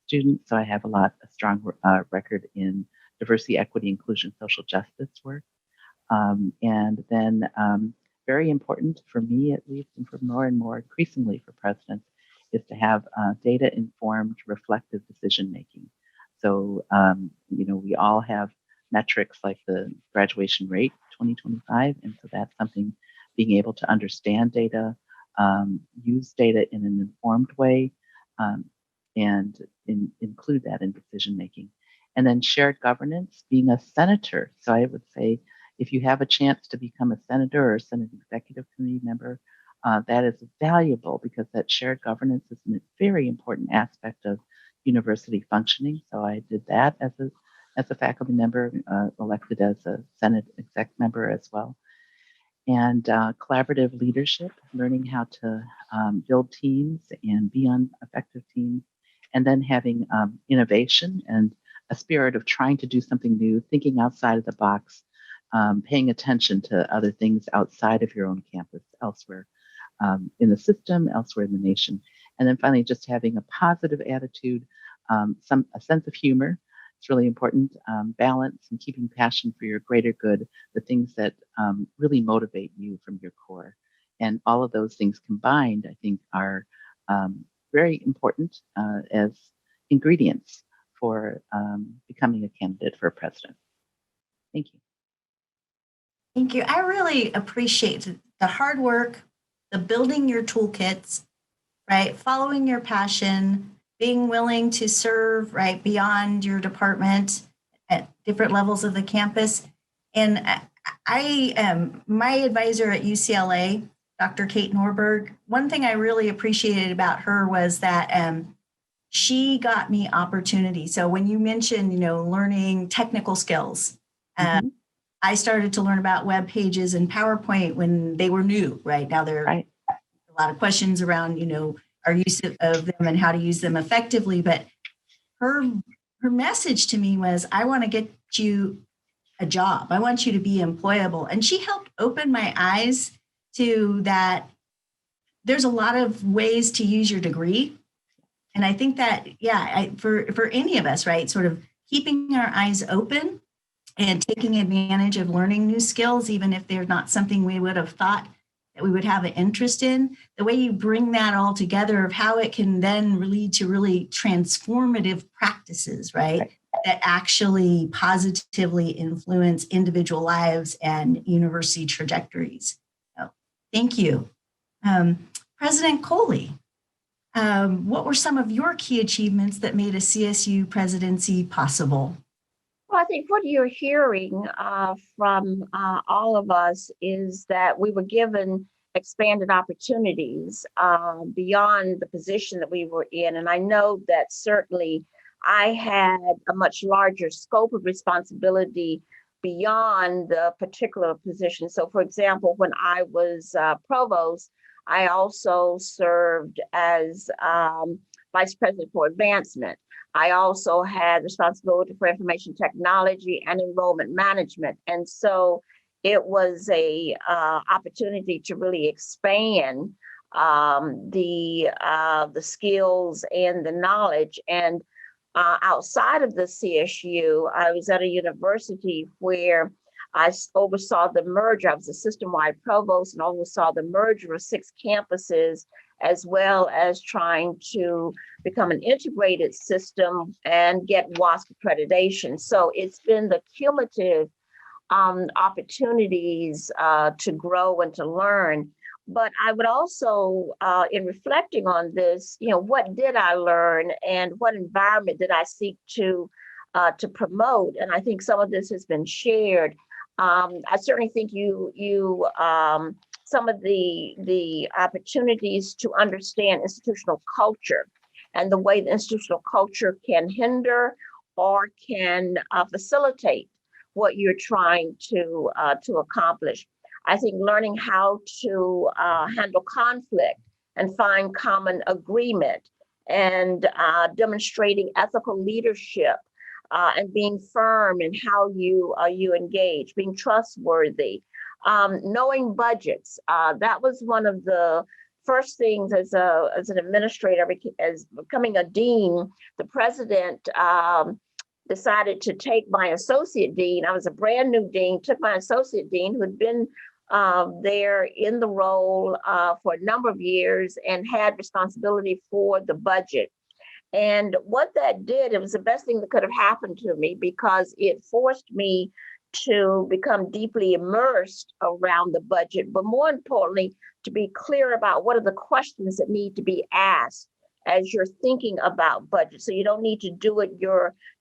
students. So I have a strong record in diversity, equity, inclusion, social justice work. And then very important for me, at least, and for more and more increasingly for presidents, is to have data-informed, reflective decision-making. So, we all have metrics like the graduation rate 2025. And so that's something, being able to understand data, use data in an informed way, and include that in decision-making. And then shared governance, being a senator. So I would say, if you have a chance to become a senator or a Senate Executive Committee member, that is valuable because that shared governance is a very important aspect of university functioning. So I did that as a faculty member, elected as a Senate exec member as well. And collaborative leadership, learning how to build teams and be on effective teams, and then having innovation and a spirit of trying to do something new, thinking outside of the box, paying attention to other things outside of your own campus, elsewhere in the system, elsewhere in the nation. And then finally, just having a positive attitude, a sense of humor. It's really important, balance and keeping passion for your greater good, the things that really motivate you from your core. And all of those things combined, I think, are very important as ingredients for becoming a candidate for a president. Thank you. Thank you. I really appreciate the hard work, the building your toolkits, right? Following your passion, being willing to serve, right, beyond your department at different levels of the campus. And I am my advisor at UCLA, Dr. Kate Norberg. One thing I really appreciated about her was that she got me opportunity. So when you mentioned, learning technical skills, Mhm. I started to learn about web pages and PowerPoint when they were new. Right now, there are Right. a lot of questions around, our use of them and how to use them effectively. But her her message to me was, I want to get you a job. I want you to be employable. And she helped open my eyes to that there's a lot of ways to use your degree. And I think that, for any of us, right, sort of keeping our eyes open and taking advantage of learning new skills, even if they're not something we would have thought that we would have an interest in, the way you bring that all together of how it can then lead to really transformative practices, right? Right. That actually positively influence individual lives and university trajectories. So, thank you. President Coley, what were some of your key achievements that made a CSU presidency possible? Well, I think what you're hearing from all of us is that we were given expanded opportunities beyond the position that we were in. And I know that certainly I had a much larger scope of responsibility beyond the particular position. So, for example, when I was provost, I also served as vice president for advancement. I also had responsibility for information technology and enrollment management. And so it was a opportunity to really expand the skills and the knowledge. And outside of the CSU, I was at a university where I oversaw the merger. I was a system-wide provost and oversaw the merger of 6 campuses, as well as trying to become an integrated system and get WASC accreditation. So it's been the cumulative opportunities to grow and to learn. But I would also, in reflecting on this, what did I learn and what environment did I seek to promote? And I think some of this has been shared. I certainly think some of the opportunities to understand institutional culture and the way the institutional culture can hinder or can facilitate what you're trying to accomplish. I think learning how to handle conflict and find common agreement and demonstrating ethical leadership and being firm in how you engage, being trustworthy, knowing budgets. That was one of the first things as an administrator, as becoming a dean. The president decided to take my associate dean. I was a brand new dean, took my associate dean who had been there in the role for a number of years and had responsibility for the budget. And what that did, it was the best thing that could have happened to me because it forced me to become deeply immersed around the budget, but more importantly, to be clear about what are the questions that need to be asked as you're thinking about budget. So you don't need to do it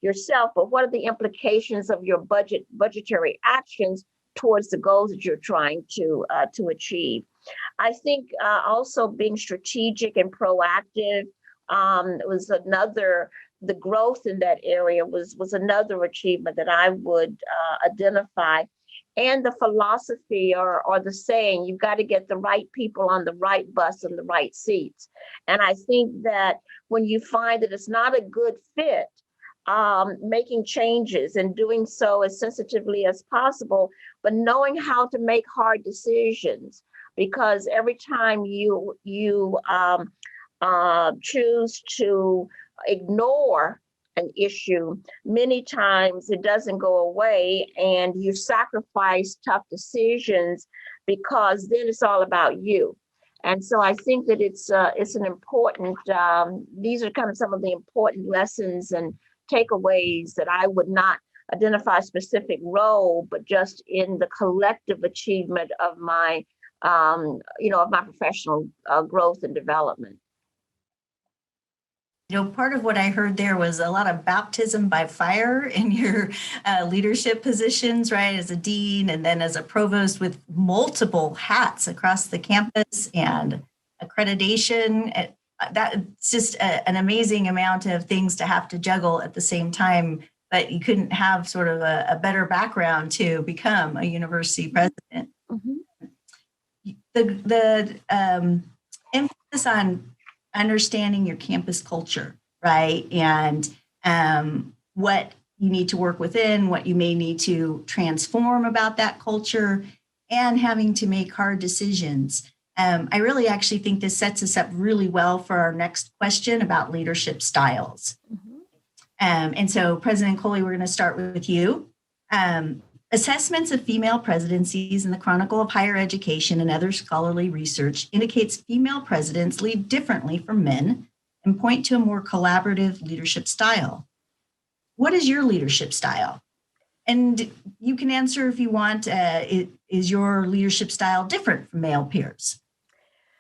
yourself, but what are the implications of your budgetary actions towards the goals that you're trying to achieve? I think also being strategic and proactive was another. The growth in that area was another achievement that I would identify. And the philosophy or the saying, you've got to get the right people on the right bus and the right seats. And I think that when you find that it's not a good fit, making changes and doing so as sensitively as possible, but knowing how to make hard decisions, because every time you choose to ignore an issue, many times it doesn't go away and you sacrifice tough decisions because then it's all about you. And so I think that it's an important, these are kind of some of the important lessons and takeaways that I would not identify a specific role, but just in the collective achievement of my, of my professional growth and development. Part of what I heard there was a lot of baptism by fire in your leadership positions, right? As a dean and then as a provost with multiple hats across the campus and accreditation. That's just an amazing amount of things to have to juggle at the same time. But you couldn't have sort of a better background to become a university president. The emphasis on understanding your campus culture, right? And what you need to work within, what you may need to transform about that culture, and having to make hard decisions. I really actually think this sets us up really well for our next question about leadership styles. And so, President Coley, we're going to start with you. Assessments of female presidencies in the Chronicle of Higher Education and other scholarly research indicates female presidents lead differently from men and point to a more collaborative leadership style. What is your leadership style? And you can answer if you want, is your leadership style different from male peers?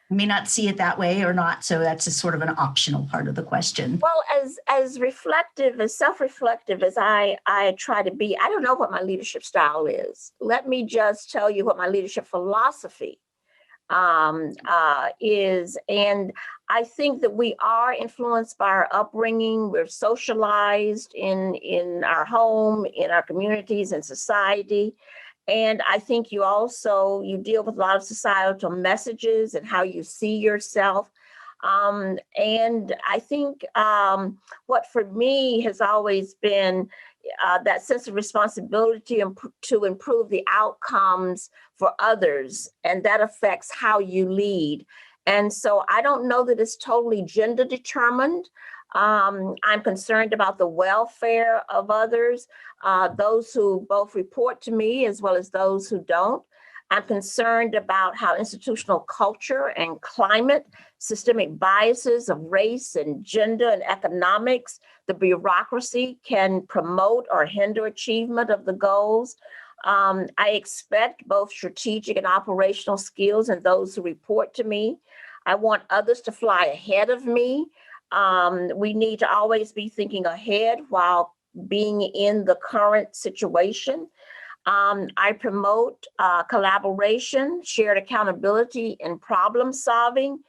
You may not see it that way or not, so that's a sort of an optional part of the question. Well, as reflective, as self-reflective as I try to be, I don't know what my leadership style is. Let me just tell you what my leadership philosophy is. And I think that we are influenced by our upbringing. We're socialized in our home, in our communities and society. And I think you deal with a lot of societal messages and how you see yourself. And I think what for me has always been that sense of responsibility to improve the outcomes for others, and that affects how you lead. And so I don't know that it's totally gender determined. I'm concerned about the welfare of others, those who both report to me as well as those who don't. I'm concerned about how institutional culture and climate, systemic biases of race and gender and economics, the bureaucracy can promote or hinder achievement of the goals. I expect both strategic and operational skills in those who report to me. I want others to fly ahead of me. We need to always be thinking ahead while being in the current situation. I promote collaboration, shared accountability, and problem solving.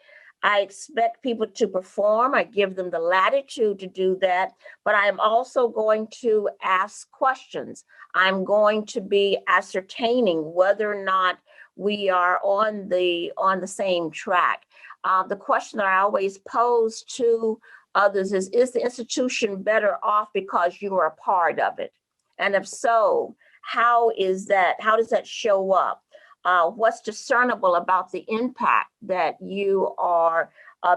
I expect people to perform. I give them the latitude to do that, but I am also going to ask questions. I'm going to be ascertaining whether or not we are on the same track. The question that I always pose to others is the institution better off because you are a part of it? And if so, how does that show up? What's discernible about the impact that you are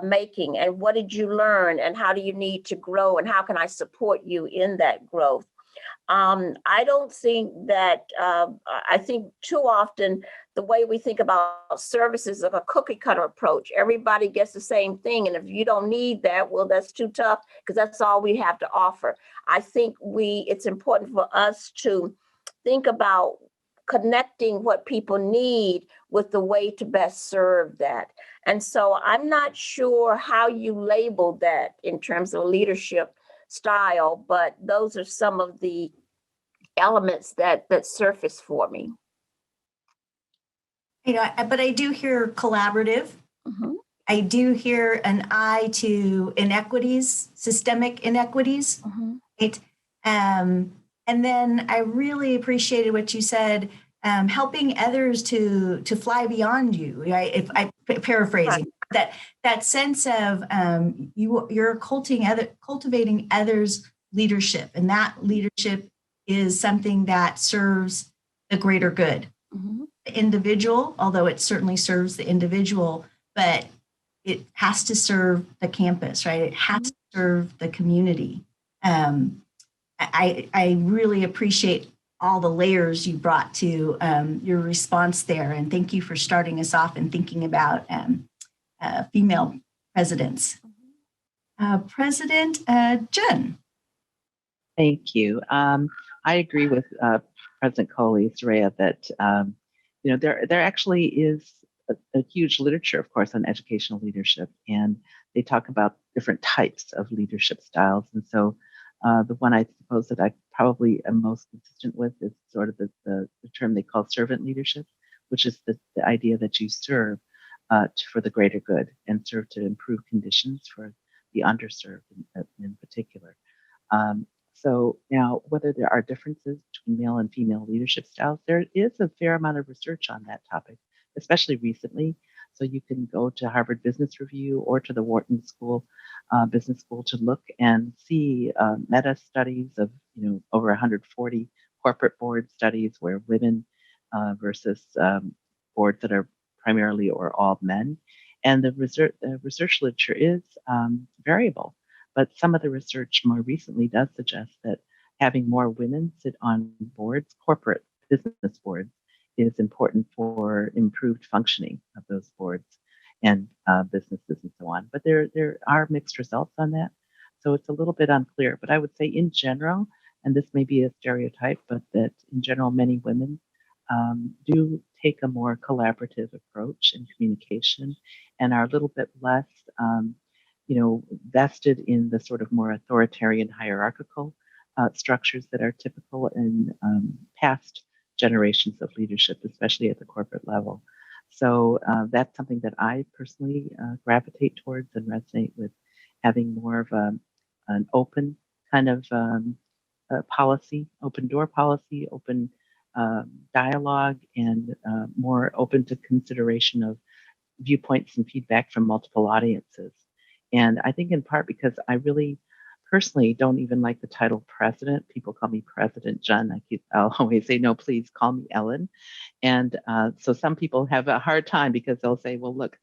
making, and what did you learn, and how do you need to grow, and how can I support you in that growth? I don't think that, I think too often the way we think about services is a cookie cutter approach. Everybody gets the same thing. And if you don't need that, well, that's too tough because that's all we have to offer. I think it's important for us to think about connecting what people need with the way to best serve that. And so I'm not sure how you label that in terms of leadership style, but those are some of the elements that surface for me. But I do hear collaborative. Mm-hmm. I do hear an eye to inequities, systemic inequities. Mm-hmm. Right? And then I really appreciated what you said, helping others to fly beyond you. Right? If I paraphrasing that sense of you're cultivating others' leadership, and that leadership is something that serves the greater good. Mm-hmm. The individual, although it certainly serves the individual, but it has to serve the campus, right? It has to serve the community. I really appreciate all the layers you brought to your response there, and thank you for starting us off and thinking about female presidents. President Jen. Thank you. I agree with President Coley, Soraya, that there actually is a huge literature, of course, on educational leadership, and they talk about different types of leadership styles. And so, the one I suppose that I probably am most consistent with is sort of the term they call servant leadership, which is the idea that you serve for the greater good and serve to improve conditions for the underserved in particular. So now, whether there are differences between male and female leadership styles, there is a fair amount of research on that topic, especially recently. So you can go to Harvard Business Review or to the Wharton Business School to look and see meta studies of over 140 corporate board studies where women versus boards that are primarily or all men, and the research literature is variable. But some of the research more recently does suggest that having more women sit on boards, corporate business boards, is important for improved functioning of those boards and businesses and so on. But there are mixed results on that. So it's a little bit unclear. But I would say in general, and this may be a stereotype, but that in general, many women do take a more collaborative approach in communication and are a little bit less vested in the sort of more authoritarian hierarchical structures that are typical in past generations of leadership, especially at the corporate level. So that's something that I personally gravitate towards and resonate with, having more of an open kind of policy, open door policy, open dialogue, and more open to consideration of viewpoints and feedback from multiple audiences. And I think in part because I really personally don't even like the title president. People call me President John. I'll always say, no, please call me Ellen. And so some people have a hard time because they'll say, well, look,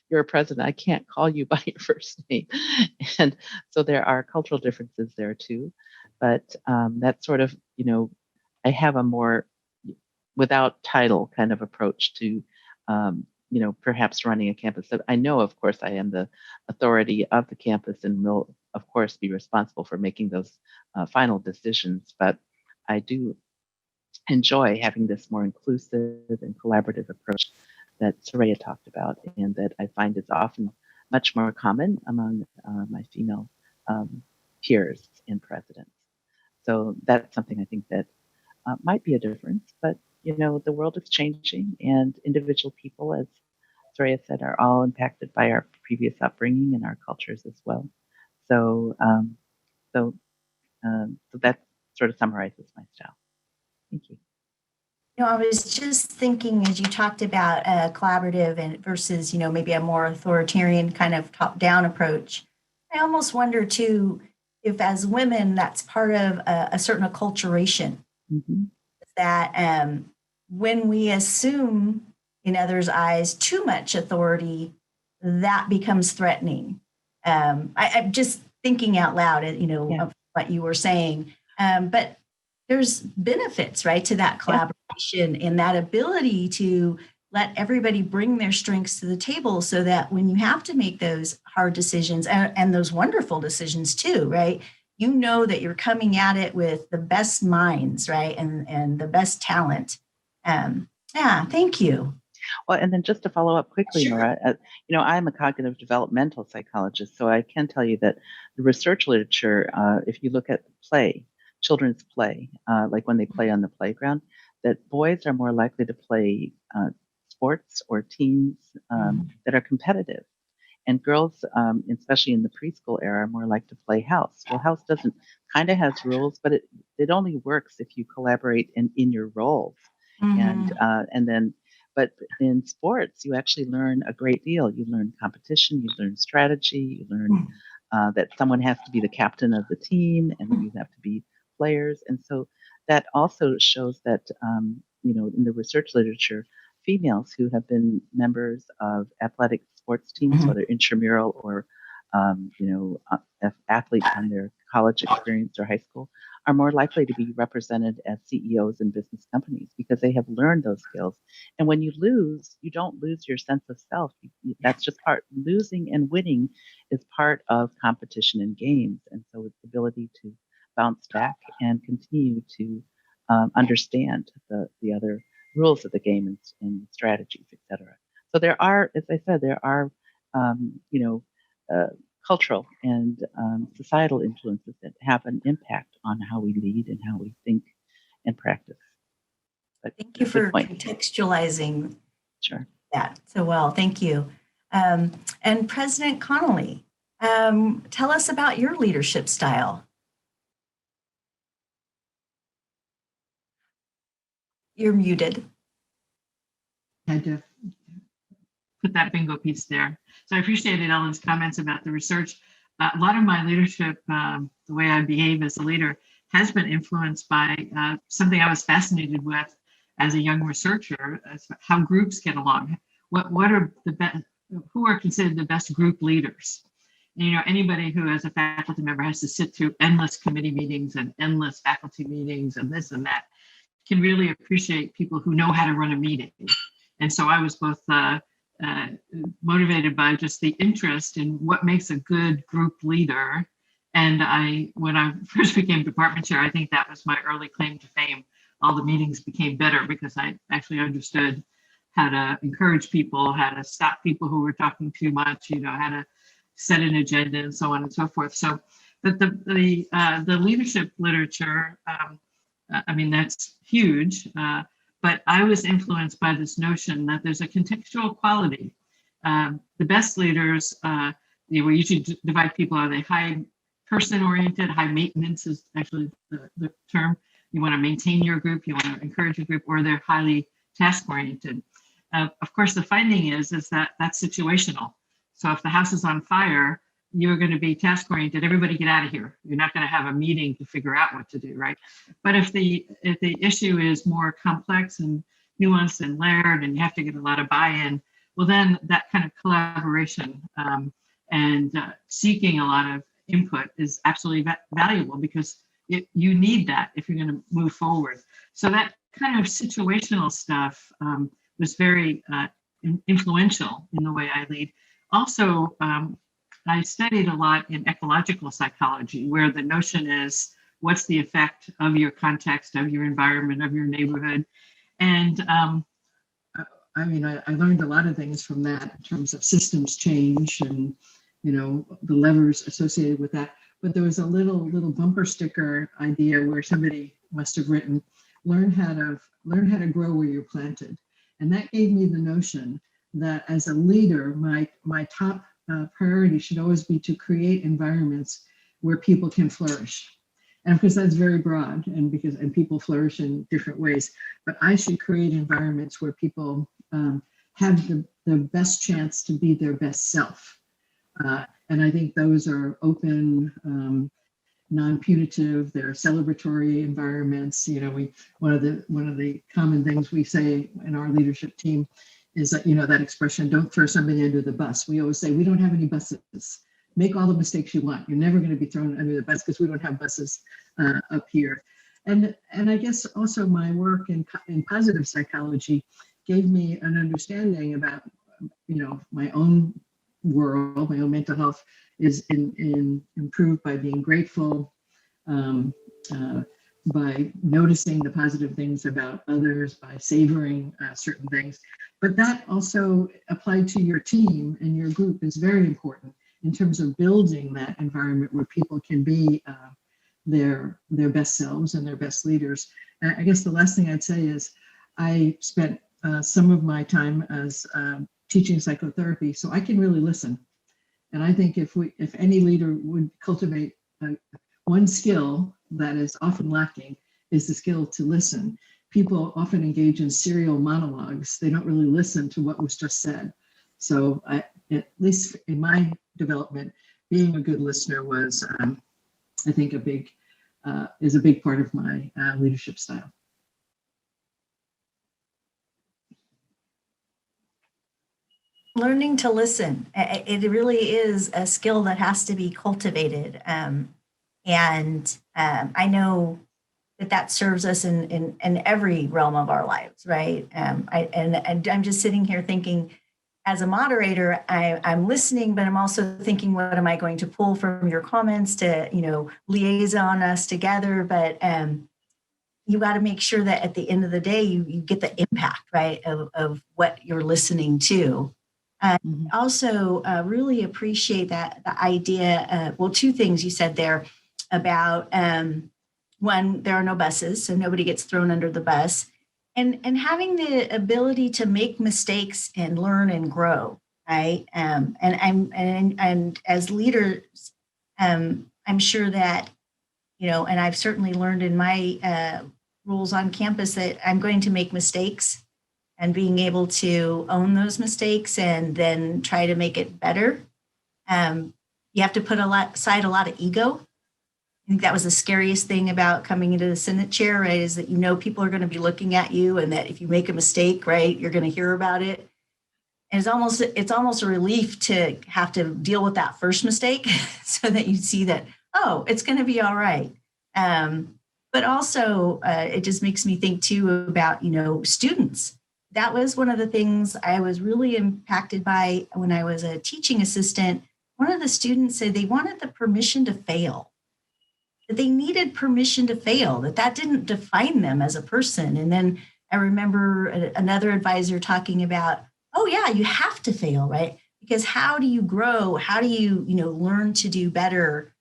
you're a president. I can't call you by your first name. And so there are cultural differences there too. But that's sort of, I have a more without title kind of approach to perhaps running a campus. So I know, of course, I am the authority of the campus and will, of course, be responsible for making those final decisions. But I do enjoy having this more inclusive and collaborative approach that Soraya talked about, and that I find is often much more common among my female peers and presidents. So that's something I think that might be a difference, but the world is changing, and individual people, as Soraya said, are all impacted by our previous upbringing and our cultures as well. So, so that sort of summarizes my style. Thank you. I was just thinking as you talked about collaborative and versus, maybe a more authoritarian kind of top-down approach. I almost wonder too if, as women, that's part of a certain acculturation. Mm-hmm. That when we assume in others' eyes too much authority, that becomes threatening. I'm just thinking out loud, of what you were saying. But there's benefits, right, to that collaboration and that ability to let everybody bring their strengths to the table, so that when you have to make those hard decisions and those wonderful decisions too, right, that you're coming at it with the best minds, right, and the best talent. Thank you. Well, and then just to follow up quickly, Sure. Nora, I'm a cognitive developmental psychologist, so I can tell you that the research literature, if you look at play, children's play, like when they play on the playground, that boys are more likely to play sports or teams that are competitive. And girls, especially in the preschool era, are more like to play house. Well, house kind of has rules, but it only works if you collaborate in your roles. Mm-hmm. But in sports, you actually learn a great deal. You learn competition, you learn strategy, you learn that someone has to be the captain of the team, and you have to be players. And so that also shows that, in the research literature, females who have been members of athletic sports teams, whether intramural or, athletes on their college experience or high school, are more likely to be represented as CEOs in business companies because they have learned those skills. And when you lose, you don't lose your sense of self. That's just losing and winning is part of competition in games. And so it's the ability to bounce back and continue to understand the other rules of the game and strategies, et cetera. So there are, as I said, there are, you know, cultural and societal influences that have an impact on how we lead and how we think and practice. But Thank you good for point. contextualizing Sure. that so well. Thank you. And President Connolly, tell us about your leadership style. You're muted. Had to put that bingo piece there. So I appreciated Ellen's comments about the research. A lot of my leadership, the way I behave as a leader, has been influenced by something I was fascinated with as a young researcher, as how groups get along. What are the best, who are considered the best group leaders? You know, anybody who as a faculty member has to sit through endless committee meetings and endless faculty meetings and this and that can really appreciate people who know how to run a meeting. And so I was both motivated by just the interest in what makes a good group leader. And when I first became department chair, I think that was my early claim to fame. All the meetings became better because I actually understood how to encourage people, how to stop people who were talking too much, you know, how to set an agenda and so on and so forth. So the leadership literature, I mean, that's huge. But I was influenced by this notion that there's a contextual quality. The best leaders, we usually divide people, are they high person oriented, high maintenance is actually the term. You want to maintain your group, you want to encourage your group, or they're highly task oriented. Of course, the finding is that that's situational. So if the house is on fire, you're going to be task oriented. Everybody get out of here. You're not going to have a meeting to figure out what to do, right? But if the issue is more complex and nuanced and layered, and you have to get a lot of buy-in, well, then that kind of collaboration and seeking a lot of input is absolutely valuable, because you need that if you're going to move forward. So that kind of situational stuff was very influential in the way I lead. Also, I studied a lot in ecological psychology, where the notion is, what's the effect of your context, of your environment, of your neighborhood? And I mean, I learned a lot of things from that in terms of systems change and, you know, the levers associated with that. But there was a little bumper sticker idea where somebody must have written, learn how to grow where you're planted. And that gave me the notion that as a leader, my top priority should always be to create environments where people can flourish. And of course, that's very broad, and people flourish in different ways. But I should create environments where people have the best chance to be their best self. And I think those are open, non-punitive. They're celebratory environments. You know, one of the common things we say in our leadership team is that, you know, that expression, don't throw somebody under the bus. We always say, we don't have any buses. Make all the mistakes you want. You're never going to be thrown under the bus because we don't have buses up here. And I guess also my work in positive psychology gave me an understanding about, you know, my own world, my own mental health is improved by being grateful, by noticing the positive things about others, by savoring certain things. But that also applied to your team and your group is very important in terms of building that environment where people can be their best selves and their best leaders. And I guess the last thing I'd say is I spent some of my time as teaching psychotherapy, so I can really listen. And I think if any leader would cultivate one skill that is often lacking, is the skill to listen. People often engage in serial monologues. They don't really listen to what was just said. So at least in my development, being a good listener was, I think, is a big part of my leadership style. Learning to listen. It really is a skill that has to be cultivated. And I know that serves us in every realm of our lives, right? And I'm just sitting here thinking, as a moderator, I'm listening, but I'm also thinking, what am I going to pull from your comments to, you know, liaison us together? But you got to make sure that at the end of the day, you get the impact, right, of what you're listening to. Mhm. Also, really appreciate that the idea. Well, two things you said there about one, there are no buses, so nobody gets thrown under the bus, and having the ability to make mistakes and learn and grow, right? And as leaders, I'm sure that and I've certainly learned in my rules on campus that I'm going to make mistakes and being able to own those mistakes and then try to make it better. You have to put aside a lot of ego. I think that was the scariest thing about coming into the Senate chair, right? Is that people are going to be looking at you, and that if you make a mistake, right, you're going to hear about it. And it's almost a relief to have to deal with that first mistake, so that you see that it's going to be all right. But also, it just makes me think too about students. That was one of the things I was really impacted by when I was a teaching assistant. One of the students said they wanted the permission to fail, that they needed permission to fail, that didn't define them as a person. And then I remember another advisor talking about, oh yeah, you have to fail, right? Because how do you grow? How do you, learn to do better?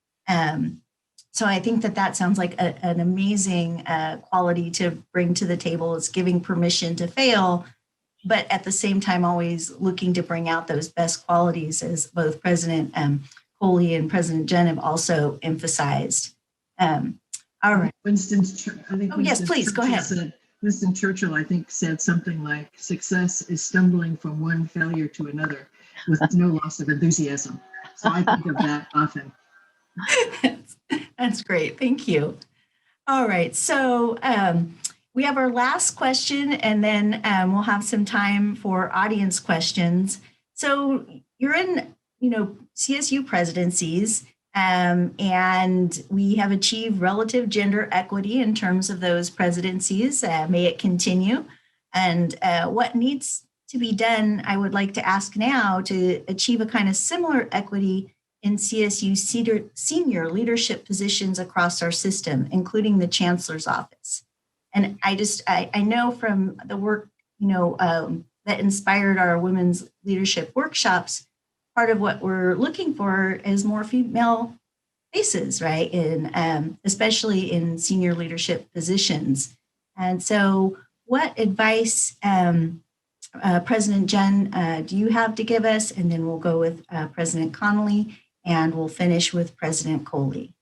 So I think that sounds like an amazing quality to bring to the table, is giving permission to fail, but at the same time, always looking to bring out those best qualities, as both President Coley and President Jen have also emphasized. All right. Yes, please, go ahead. Winston Churchill, I think, said something like, success is stumbling from one failure to another with no loss of enthusiasm. So I think of that often. That's great. Thank you. All right. So we have our last question, and then we'll have some time for audience questions. So you're in, CSU presidencies, and we have achieved relative gender equity in terms of those presidencies. May it continue. And what needs to be done, I would like to ask now, to achieve a kind of similar equity in CSU senior leadership positions across our system, including the chancellor's office. And I know from the work, that inspired our women's leadership workshops, part of what we're looking for is more female faces, right? Especially in senior leadership positions. And so what advice, President Jen, do you have to give us? And then we'll go with President Connolly, and we'll finish with President Coley.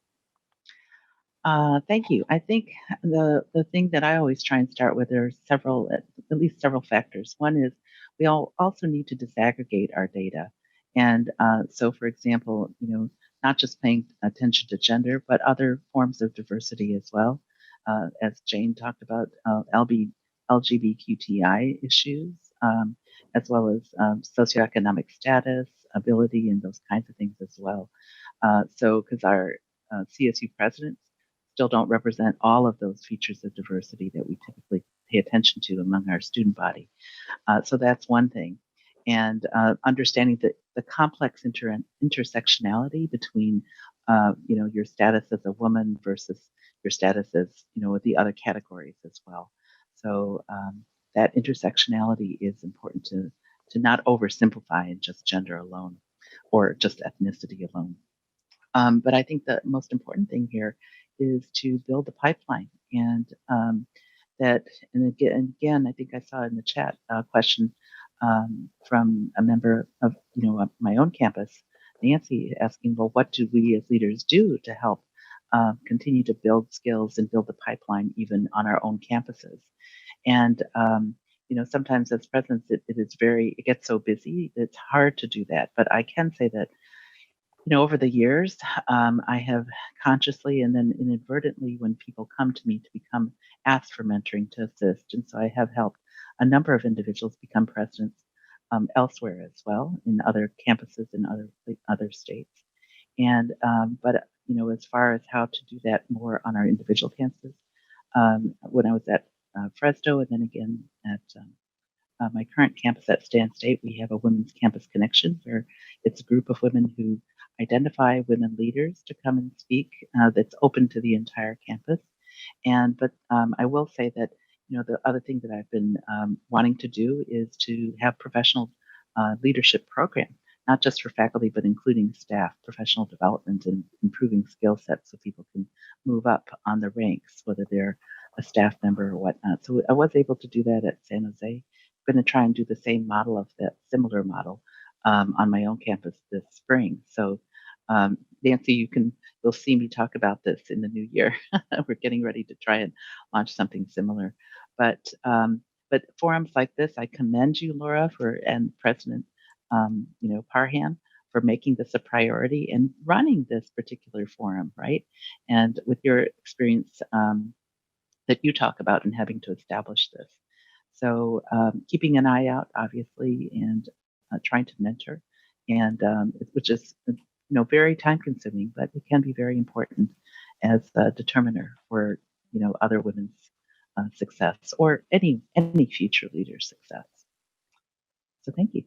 Thank you. I think the thing that I always try and start with are at least several factors. One is we all also need to disaggregate our data. And so, for example, not just paying attention to gender, but other forms of diversity as well. As Jane talked about, LGBTQI issues, as well as socioeconomic status, ability, and those kinds of things as well. So, because our CSU presidents still don't represent all of those features of diversity that we typically pay attention to among our student body. So that's one thing. And understanding the complex intersectionality between, your status as a woman versus your status as, with the other categories as well. So that intersectionality is important to not oversimplify in just gender alone or just ethnicity alone. But I think the most important thing here is to build the pipeline, and again, I think I saw in the chat a question from a member of my own campus, Nancy, asking, well, what do we as leaders do to help continue to build skills and build the pipeline even on our own campuses? And sometimes as presidents, it gets so busy, it's hard to do that. But I can say that over the years, I have consciously and then inadvertently, when people come to me to become asked for mentoring, to assist. And so I have helped a number of individuals become presidents elsewhere as well, in other campuses in other states. And but as far as how to do that more on our individual campuses, when I was at Fresno, and then again at my current campus at Stan State, we have a Women's Campus Connection, where it's a group of women who identify women leaders to come and speak, that's open to the entire campus. But I will say that, the other thing that I've been wanting to do is to have professional leadership program, not just for faculty, but including staff, professional development and improving skill sets so people can move up on the ranks, whether they're a staff member or whatnot. So I was able to do that at San Jose. I'm going to try and do the same model of that similar model on my own campus this spring. So Nancy, you'll see me talk about this in the new year. We're getting ready to try and launch something similar. But forums like this, I commend you, Laura, and President Parham for making this a priority and running this particular forum, right? And with your experience that you talk about in having to establish this. So keeping an eye out, obviously, and trying to mentor, and which is very time consuming, but it can be very important as a determiner for other women's success or any future leader's success. So thank you.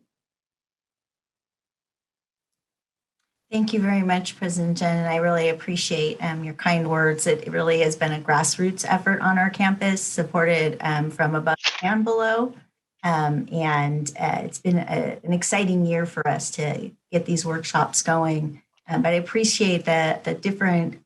Thank you very much, President Jen, and I really appreciate your kind words. It really has been a grassroots effort on our campus, supported from above and below. And it's been an exciting year for us to get these workshops going. But I appreciate the different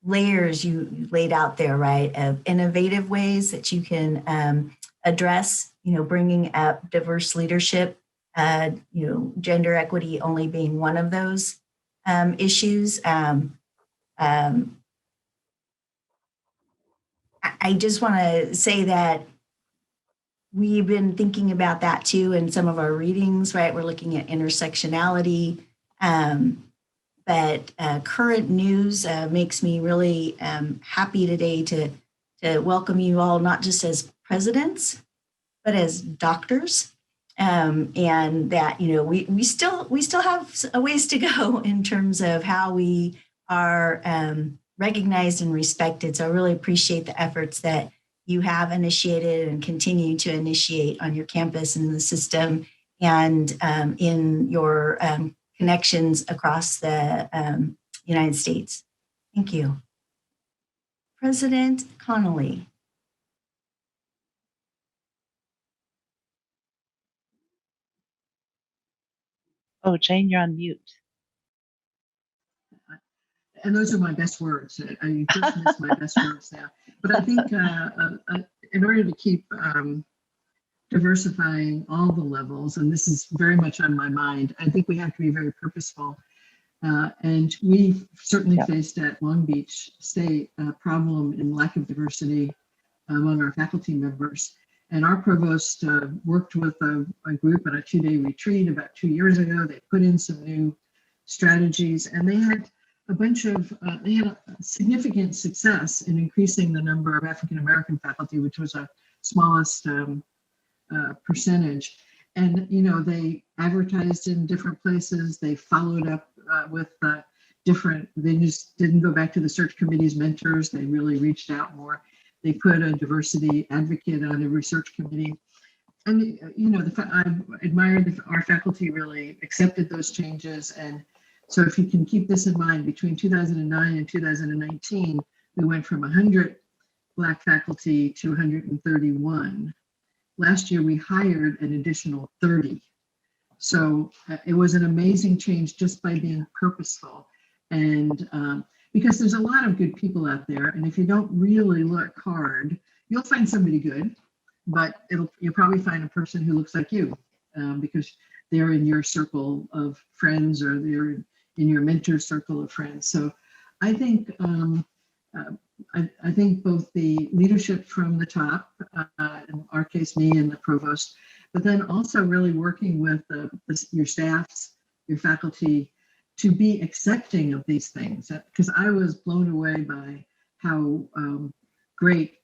layers you laid out there, right, of innovative ways that you can address, bringing up diverse leadership, gender equity only being one of those issues. I just want to say that we've been thinking about that too in some of our readings, right? We're looking at intersectionality. But current news makes me really happy today to welcome you all, not just as presidents, but as doctors. And that, we still have a ways to go in terms of how we are recognized and respected. So I really appreciate the efforts that you have initiated and continue to initiate on your campus and in the system and in your connections across the United States. Thank you. President Connolly. Oh, Jane, you're on mute. And those are my best words. You just missed my best words now. But I think in order to keep diversifying all the levels, and this is very much on my mind, I think we have to be very purposeful. And we've certainly faced at Long Beach State a problem in lack of diversity among our faculty members. And our provost worked with a group on a 2-day retreat about 2 years ago. They put in some new strategies, and they had a significant success in increasing the number of African American faculty, which was a smallest percentage. And they advertised in different places. They followed up with they just didn't go back to the search committee's mentors. They really reached out more. They put a diversity advocate on the research committee. And, I admired our faculty really accepted those changes. And so if you can keep this in mind, between 2009 and 2019, we went from 100 Black faculty to 131. Last year, we hired an additional 30. So it was an amazing change just by being purposeful. And because there's a lot of good people out there, and if you don't really look hard, you'll find somebody good, but you'll probably find a person who looks like you because they're in your circle of friends or they're in your mentor circle of friends. So I think I think both the leadership from the top, in our case, me and the provost, but then also really working with your staffs, your faculty, to be accepting of these things, because I was blown away by how great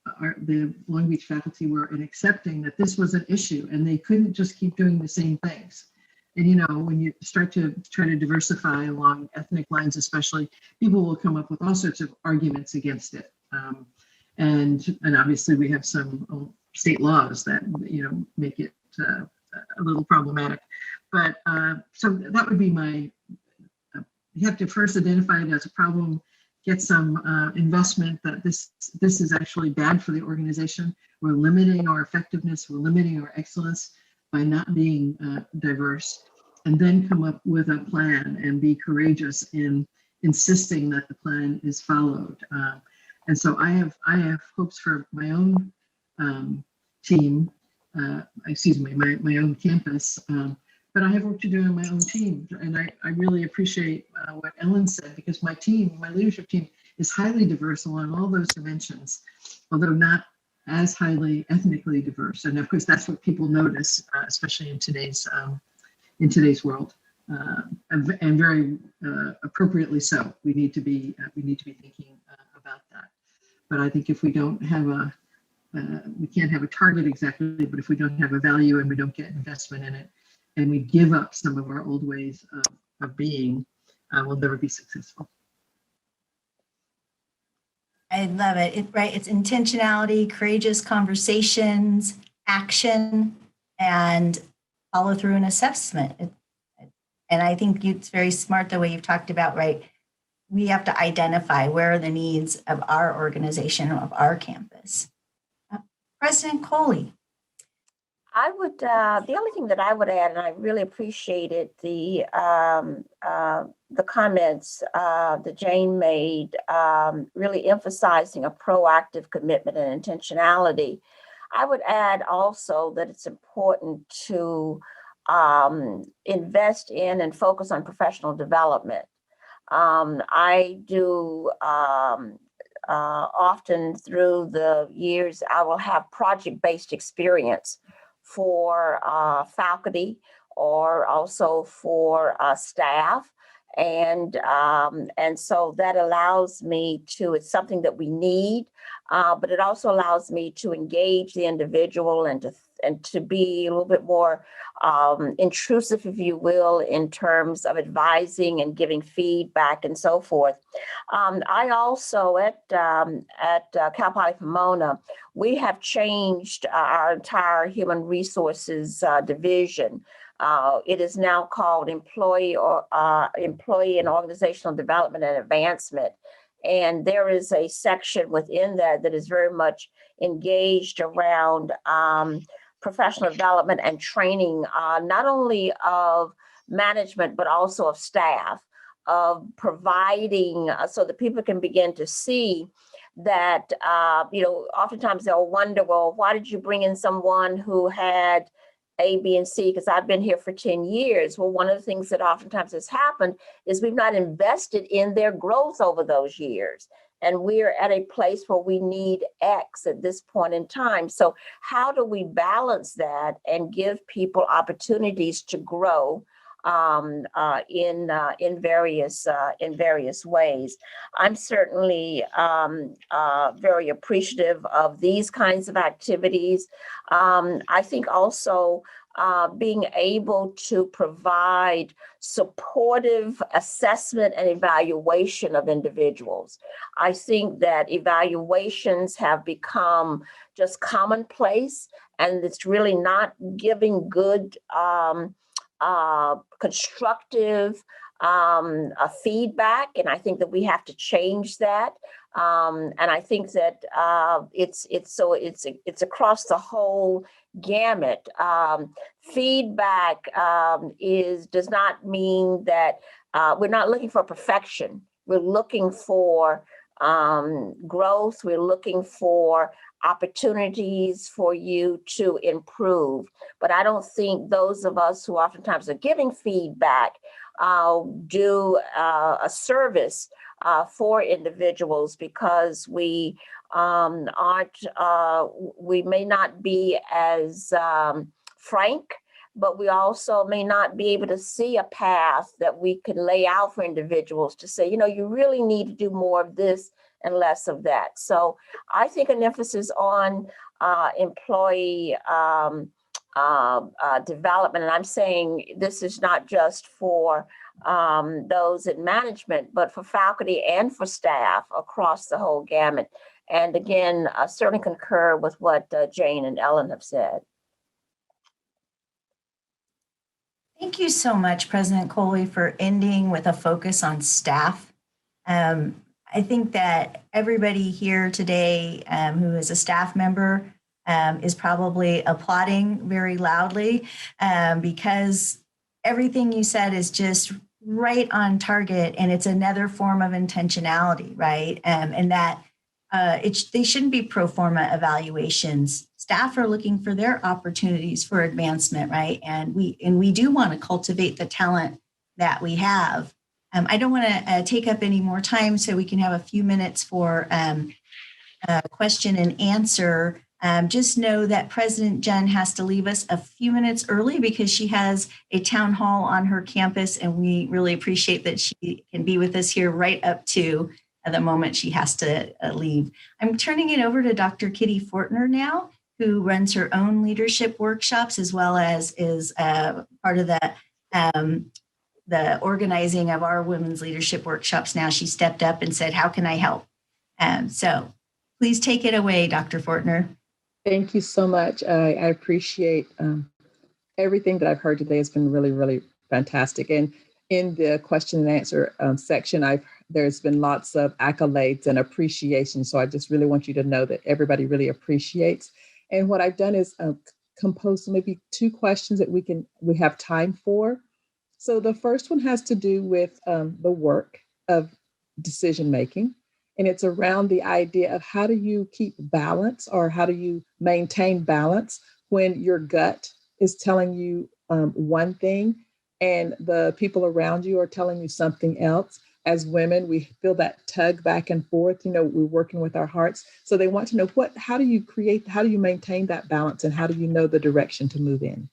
the Long Beach faculty were in accepting that this was an issue and they couldn't just keep doing the same things. And when you start to try to diversify along ethnic lines, especially, people will come up with all sorts of arguments against it. And obviously we have some state laws that make it a little problematic. But so that would be my. You have to first identify it as a problem, get some investment that this is actually bad for the organization. We're limiting our effectiveness, we're limiting our excellence by not being diverse, and then come up with a plan and be courageous in insisting that the plan is followed. And so I have hopes for my own team, my own campus, but I have work to do on my own team. And I really appreciate what Ellen said, because my leadership team is highly diverse along all those dimensions, although not as highly ethnically diverse. And of course, that's what people notice, especially in today's world, and very appropriately so. We need to be thinking about that. But I think if we don't have we can't have a target exactly, but if we don't have a value and we don't get investment in it, and we give up some of our old ways of being, we'll never be successful. I love it. It's intentionality, courageous conversations, action, and follow through and assessment. And I think it's very smart the way you've talked about, right? We have to identify where are the needs of our organization, of our campus. President Coley. I would, the only thing that I would add, and I really appreciated the comments that Jane made, really emphasizing a proactive commitment and intentionality. I would add also that it's important to invest in and focus on professional development. I do often through the years, I will have project-based experience for faculty or also for staff. And so that allows me to, it's something that we need, but it also allows me to engage the individual and to be a little bit more intrusive, if you will, in terms of advising and giving feedback and so forth. I also at Cal Poly Pomona, we have changed our entire human resources division. It is now called Employee and Organizational Development and Advancement. And there is a section within that is very much engaged around professional development and training, not only of management, but also of staff, of providing so that people can begin to see that, oftentimes they'll wonder, well, why did you bring in someone who had A, B, and C? Because I've been here for 10 years. Well, one of the things that oftentimes has happened is we've not invested in their growth over those years. And we're at a place where we need X at this point in time. So how do we balance that and give people opportunities to grow in various ways? I'm certainly very appreciative of these kinds of activities. I think also being able to provide supportive assessment and evaluation of individuals. I think that evaluations have become just commonplace, and it's really not giving good constructive feedback, and I think that we have to change that. And I think that it's across the whole gamut. Feedback does not mean that we're not looking for perfection. We're looking for growth. We're looking for opportunities for you to improve. But I don't think those of us who oftentimes are giving feedback do a service for individuals, because we we may not be as frank, but we also may not be able to see a path that we can lay out for individuals to say, you really need to do more of this and less of that. So I think an emphasis on employee development, and I'm saying this is not just for those in management, but for faculty and for staff across the whole gamut. And again, I certainly concur with what Jane and Ellen have said. Thank you so much, President Coley, for ending with a focus on staff. I think that everybody here today who is a staff member is probably applauding very loudly because everything you said is just right on target, and it's another form of intentionality, right? And that they shouldn't be pro forma evaluations. Staff are looking for their opportunities for advancement, right? And we do want to cultivate the talent that we have. I don't want to take up any more time, so we can have a few minutes for question and answer. Just know that President Jen has to leave us a few minutes early because she has a town hall on her campus, and we really appreciate that she can be with us here right up to the moment she has to leave. I'm turning it over to Dr. Kitty Fortner now, who runs her own leadership workshops as well as is part of the organizing of our women's leadership workshops. Now she stepped up and said, "How can I help?" So please take it away, Dr. Fortner. Thank you so much. I appreciate everything that I've heard today has been really, really fantastic. And in the question and answer section, there's been lots of accolades and appreciation. So I just really want you to know that everybody really appreciates. And what I've done is compose maybe 2 questions that we have time for. So the first one has to do with the work of decision making. And it's around the idea of how do you keep balance, or how do you maintain balance when your gut is telling you one thing and the people around you are telling you something else. As women, we feel that tug back and forth, we're working with our hearts. So they want to know how do you maintain that balance, and how do you know the direction to move in?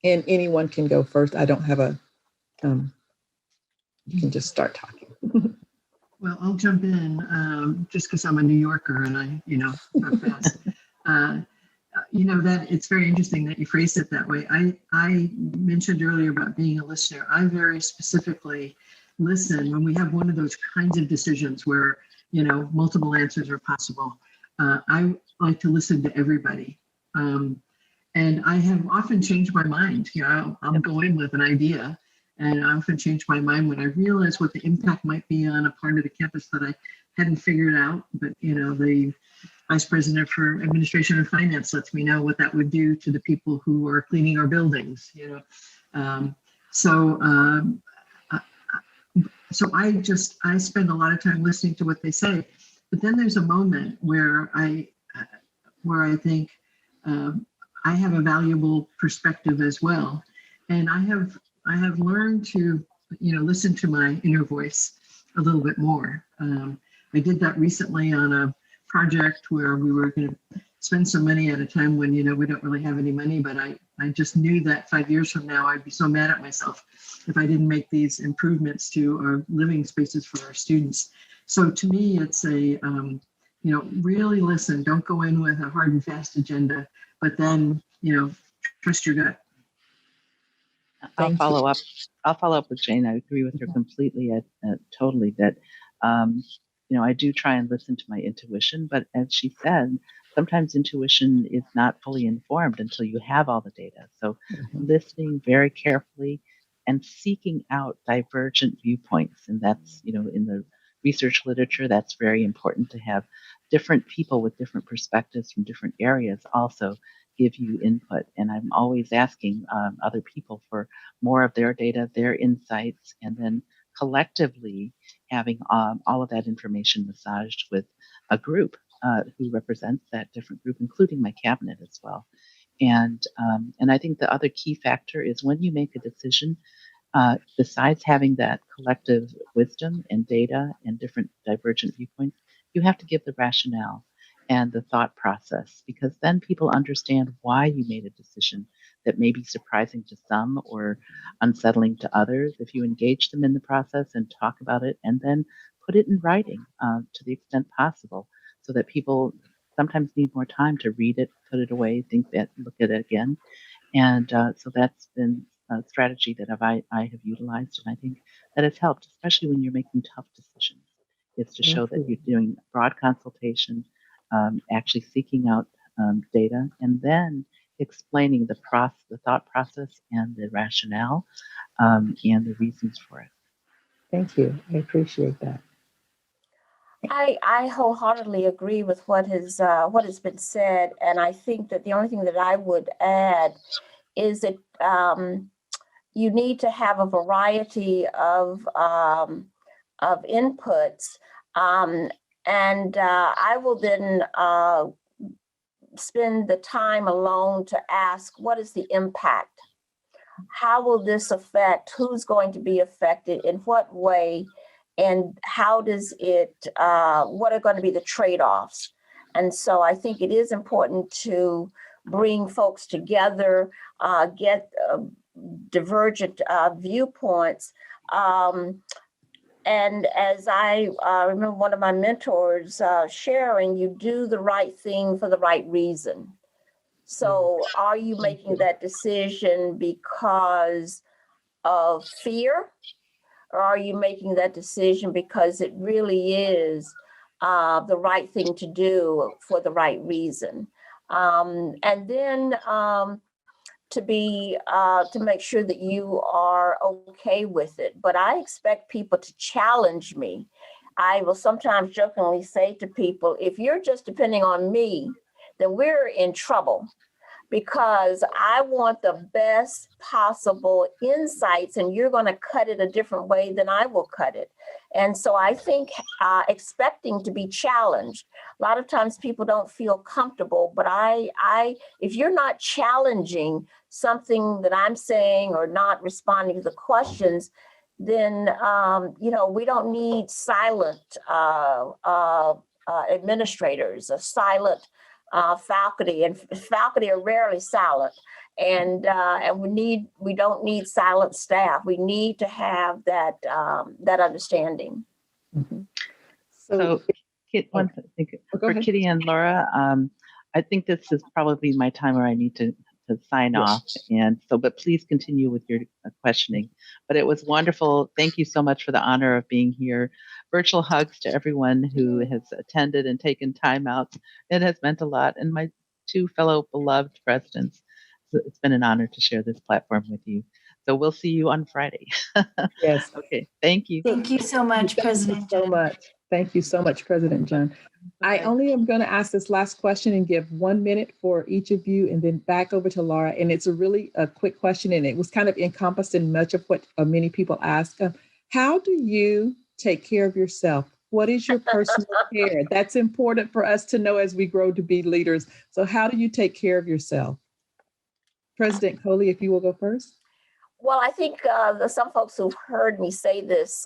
And anyone can go first. I don't have you can just start talking. Well, I'll jump in just because I'm a New Yorker and I, talk fast. That it's very interesting that you phrased it that way. I mentioned earlier about being a listener. I very specifically listen when we have one of those kinds of decisions where, multiple answers are possible. I like to listen to everybody. And I have often changed my mind. I'll go in with an idea, and I often change my mind when I realize what the impact might be on a part of the campus that I hadn't figured out. But, the Vice President for Administration and Finance lets me know what that would do to the people who are cleaning our buildings, So I spend a lot of time listening to what they say. But then there's a moment where I think I have a valuable perspective as well. And I have learned to, listen to my inner voice a little bit more. I did that recently on a project where we were going to spend some money at a time when, we don't really have any money, but I just knew that 5 years from now, I'd be so mad at myself if I didn't make these improvements to our living spaces for our students. So to me, it's really listen, don't go in with a hard and fast agenda, but then, trust your gut. I'll follow up with Jane. I agree with her completely, totally. That I do try and listen to my intuition, but as she said, sometimes intuition is not fully informed until you have all the data. So listening very carefully and seeking out divergent viewpoints, and that's in the research literature, that's very important to have different people with different perspectives from different areas also give you input. And I'm always asking other people for more of their data, their insights, and then collectively having all of that information massaged with a group who represents that different group, including my cabinet as well. And I think the other key factor is when you make a decision, besides having that collective wisdom and data and different divergent viewpoints, you have to give the rationale and the thought process, because then people understand why you made a decision that may be surprising to some or unsettling to others. If you engage them in the process and talk about it and then put it in writing to the extent possible, so that people sometimes need more time to read it, put it away, look at it again. And so that's been a strategy that I have utilized, and I think that has helped, especially when you're making tough decisions, is to show that you're doing broad consultation, actually seeking out data, and then explaining the thought process and the rationale and the reasons for it. Thank you. I appreciate that. I wholeheartedly agree with what has been said, and I think that the only thing that I would add is that you need to have a variety of inputs, and I will then spend the time alone to ask, what is the impact? How will this affect? Who's going to be affected? In what way? And how does it, what are going to be the trade-offs? And so I think it is important to bring folks together, get divergent viewpoints. And as I remember one of my mentors sharing, you do the right thing for the right reason. So are you making that decision because of fear? Or are you making that decision because it really is the right thing to do for the right reason? And then to make sure that you are okay with it. But I expect people to challenge me. I will sometimes jokingly say to people, if you're just depending on me, then we're in trouble, because I want the best possible insights and you're going to cut it a different way than I will cut it. And so I think expecting to be challenged, a lot of times people don't feel comfortable, but if you're not challenging something that I'm saying or not responding to the questions, then, we don't need silent administrators, a silent faculty, and faculty are rarely silent, and we don't need silent staff. We need to have that understanding. Mhm. So, for ahead. Kitty and Laura, I think this is probably my time where I need to sign Yes. off. And so, but please continue with your questioning. But it was wonderful. Thank you so much for the honor of being here. Virtual hugs to everyone who has attended and taken time out. It has meant a lot. And my two fellow beloved presidents, it's been an honor to share this platform with you. So we'll see you on Friday. Yes. Okay. Thank you. Thank you so much, President so Jen. much. Thank you so much, President John. I only am going to ask this last question and give 1 minute for each of you, and then back over to Laura. And it's a quick question, and it was kind of encompassed in much of what many people ask. How do you take care of yourself? What is your personal care? That's important for us to know as we grow to be leaders. So how do you take care of yourself? President Coley, if you will go first. Well, I think some folks who've heard me say this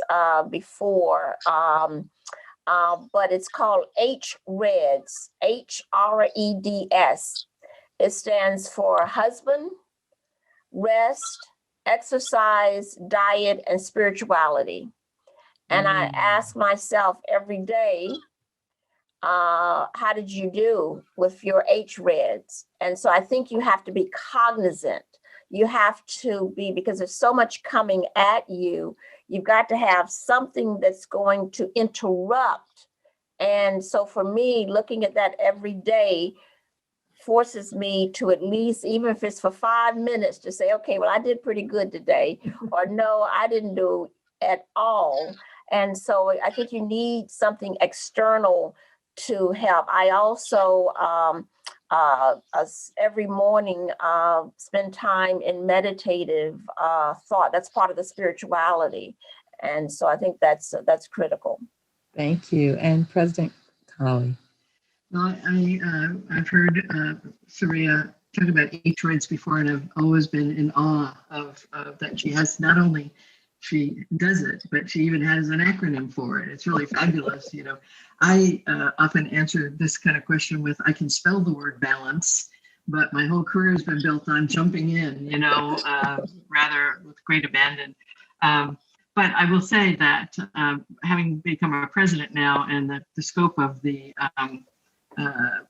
before, but it's called HREDS, HREDS. It stands for husband, rest, exercise, diet, and spirituality. And I ask myself every day, how did you do with your HREDS? And so I think you have to be cognizant. You have to be, because there's so much coming at you, you've got to have something that's going to interrupt. And so for me, looking at that every day forces me to, at least, even if it's for 5 minutes, to say, okay, well, I did pretty good today, or no, I didn't do at all. And so I think you need something external to help. I also, every morning, spend time in meditative thought. That's part of the spirituality. And so I think that's critical. Thank you. And President Colley. Well, I've heard Saria talk about HREDS before, and I've always been in awe of that she has, not only she does it, but she even has an acronym for it. It's really fabulous. I often answer this kind of question with, I can spell the word balance, but my whole career has been built on jumping in, rather with great abandon. But I will say that having become a president now, and the scope of the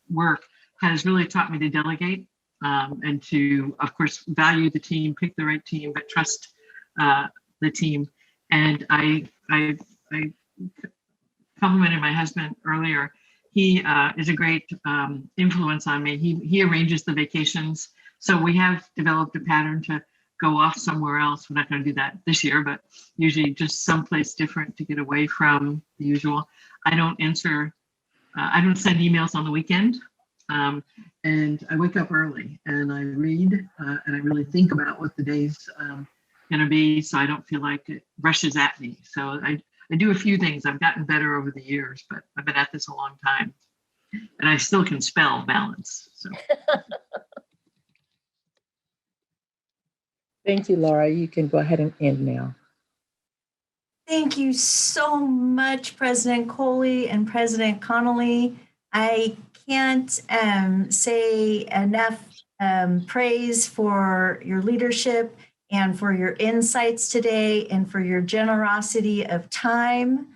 work has really taught me to delegate and to, of course, value the team, pick the right team, but trust the team. And I complimented my husband earlier. He is a great influence on me. He arranges the vacations. So we have developed a pattern to go off somewhere else. We're not going to do that this year, but usually just someplace different to get away from the usual. I don't send emails on the weekend. And I wake up early and I read and I really think about what the day's going to be, so I don't feel like it rushes at me. So I do a few things. I've gotten better over the years, but I've been at this a long time. And I still can spell balance. So Thank you, Laura. You can go ahead and end now. Thank you so much, President Coley and President Connolly. I can't say enough praise for your leadership and for your insights today and for your generosity of time.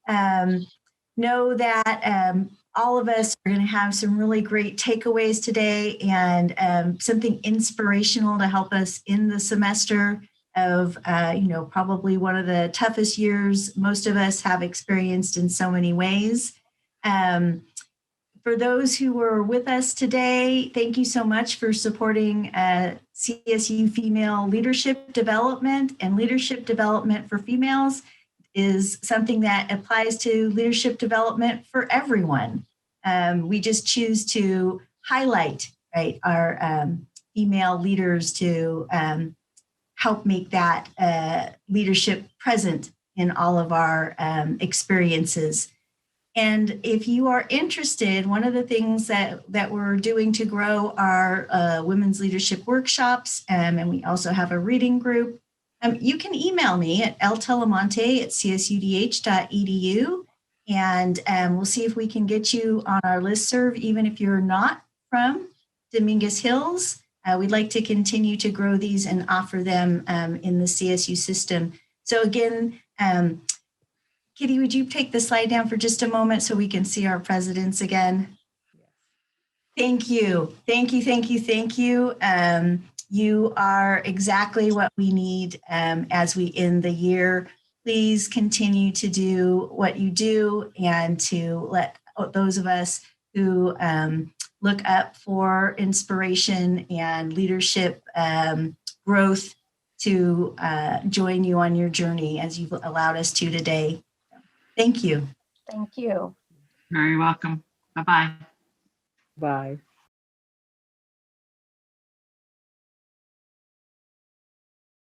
Know that all of us are going to have some really great takeaways today and something inspirational to help us in the semester of, probably one of the toughest years most of us have experienced in so many ways. For those who were with us today, thank you so much for supporting CSU Female Leadership Development. And leadership development for females is something that applies to leadership development for everyone. We just choose to highlight, right, our female leaders to help make that leadership present in all of our experiences. And if you are interested, one of the things that we're doing to grow our women's leadership workshops, and we also have a reading group, you can email me at ltelamonte@csudh.edu, and we'll see if we can get you on our listserv, even if you're not from Dominguez Hills. We'd like to continue to grow these and offer them in the CSU system. So again, Kitty, would you take the slide down for just a moment so we can see our presidents again? Thank you. Thank you, thank you, thank you. You are exactly what we need as we end the year. Please continue to do what you do and to let those of us who look up for inspiration and leadership growth to join you on your journey as you've allowed us to today. Thank you. Thank you. very welcome. Bye-bye. Bye.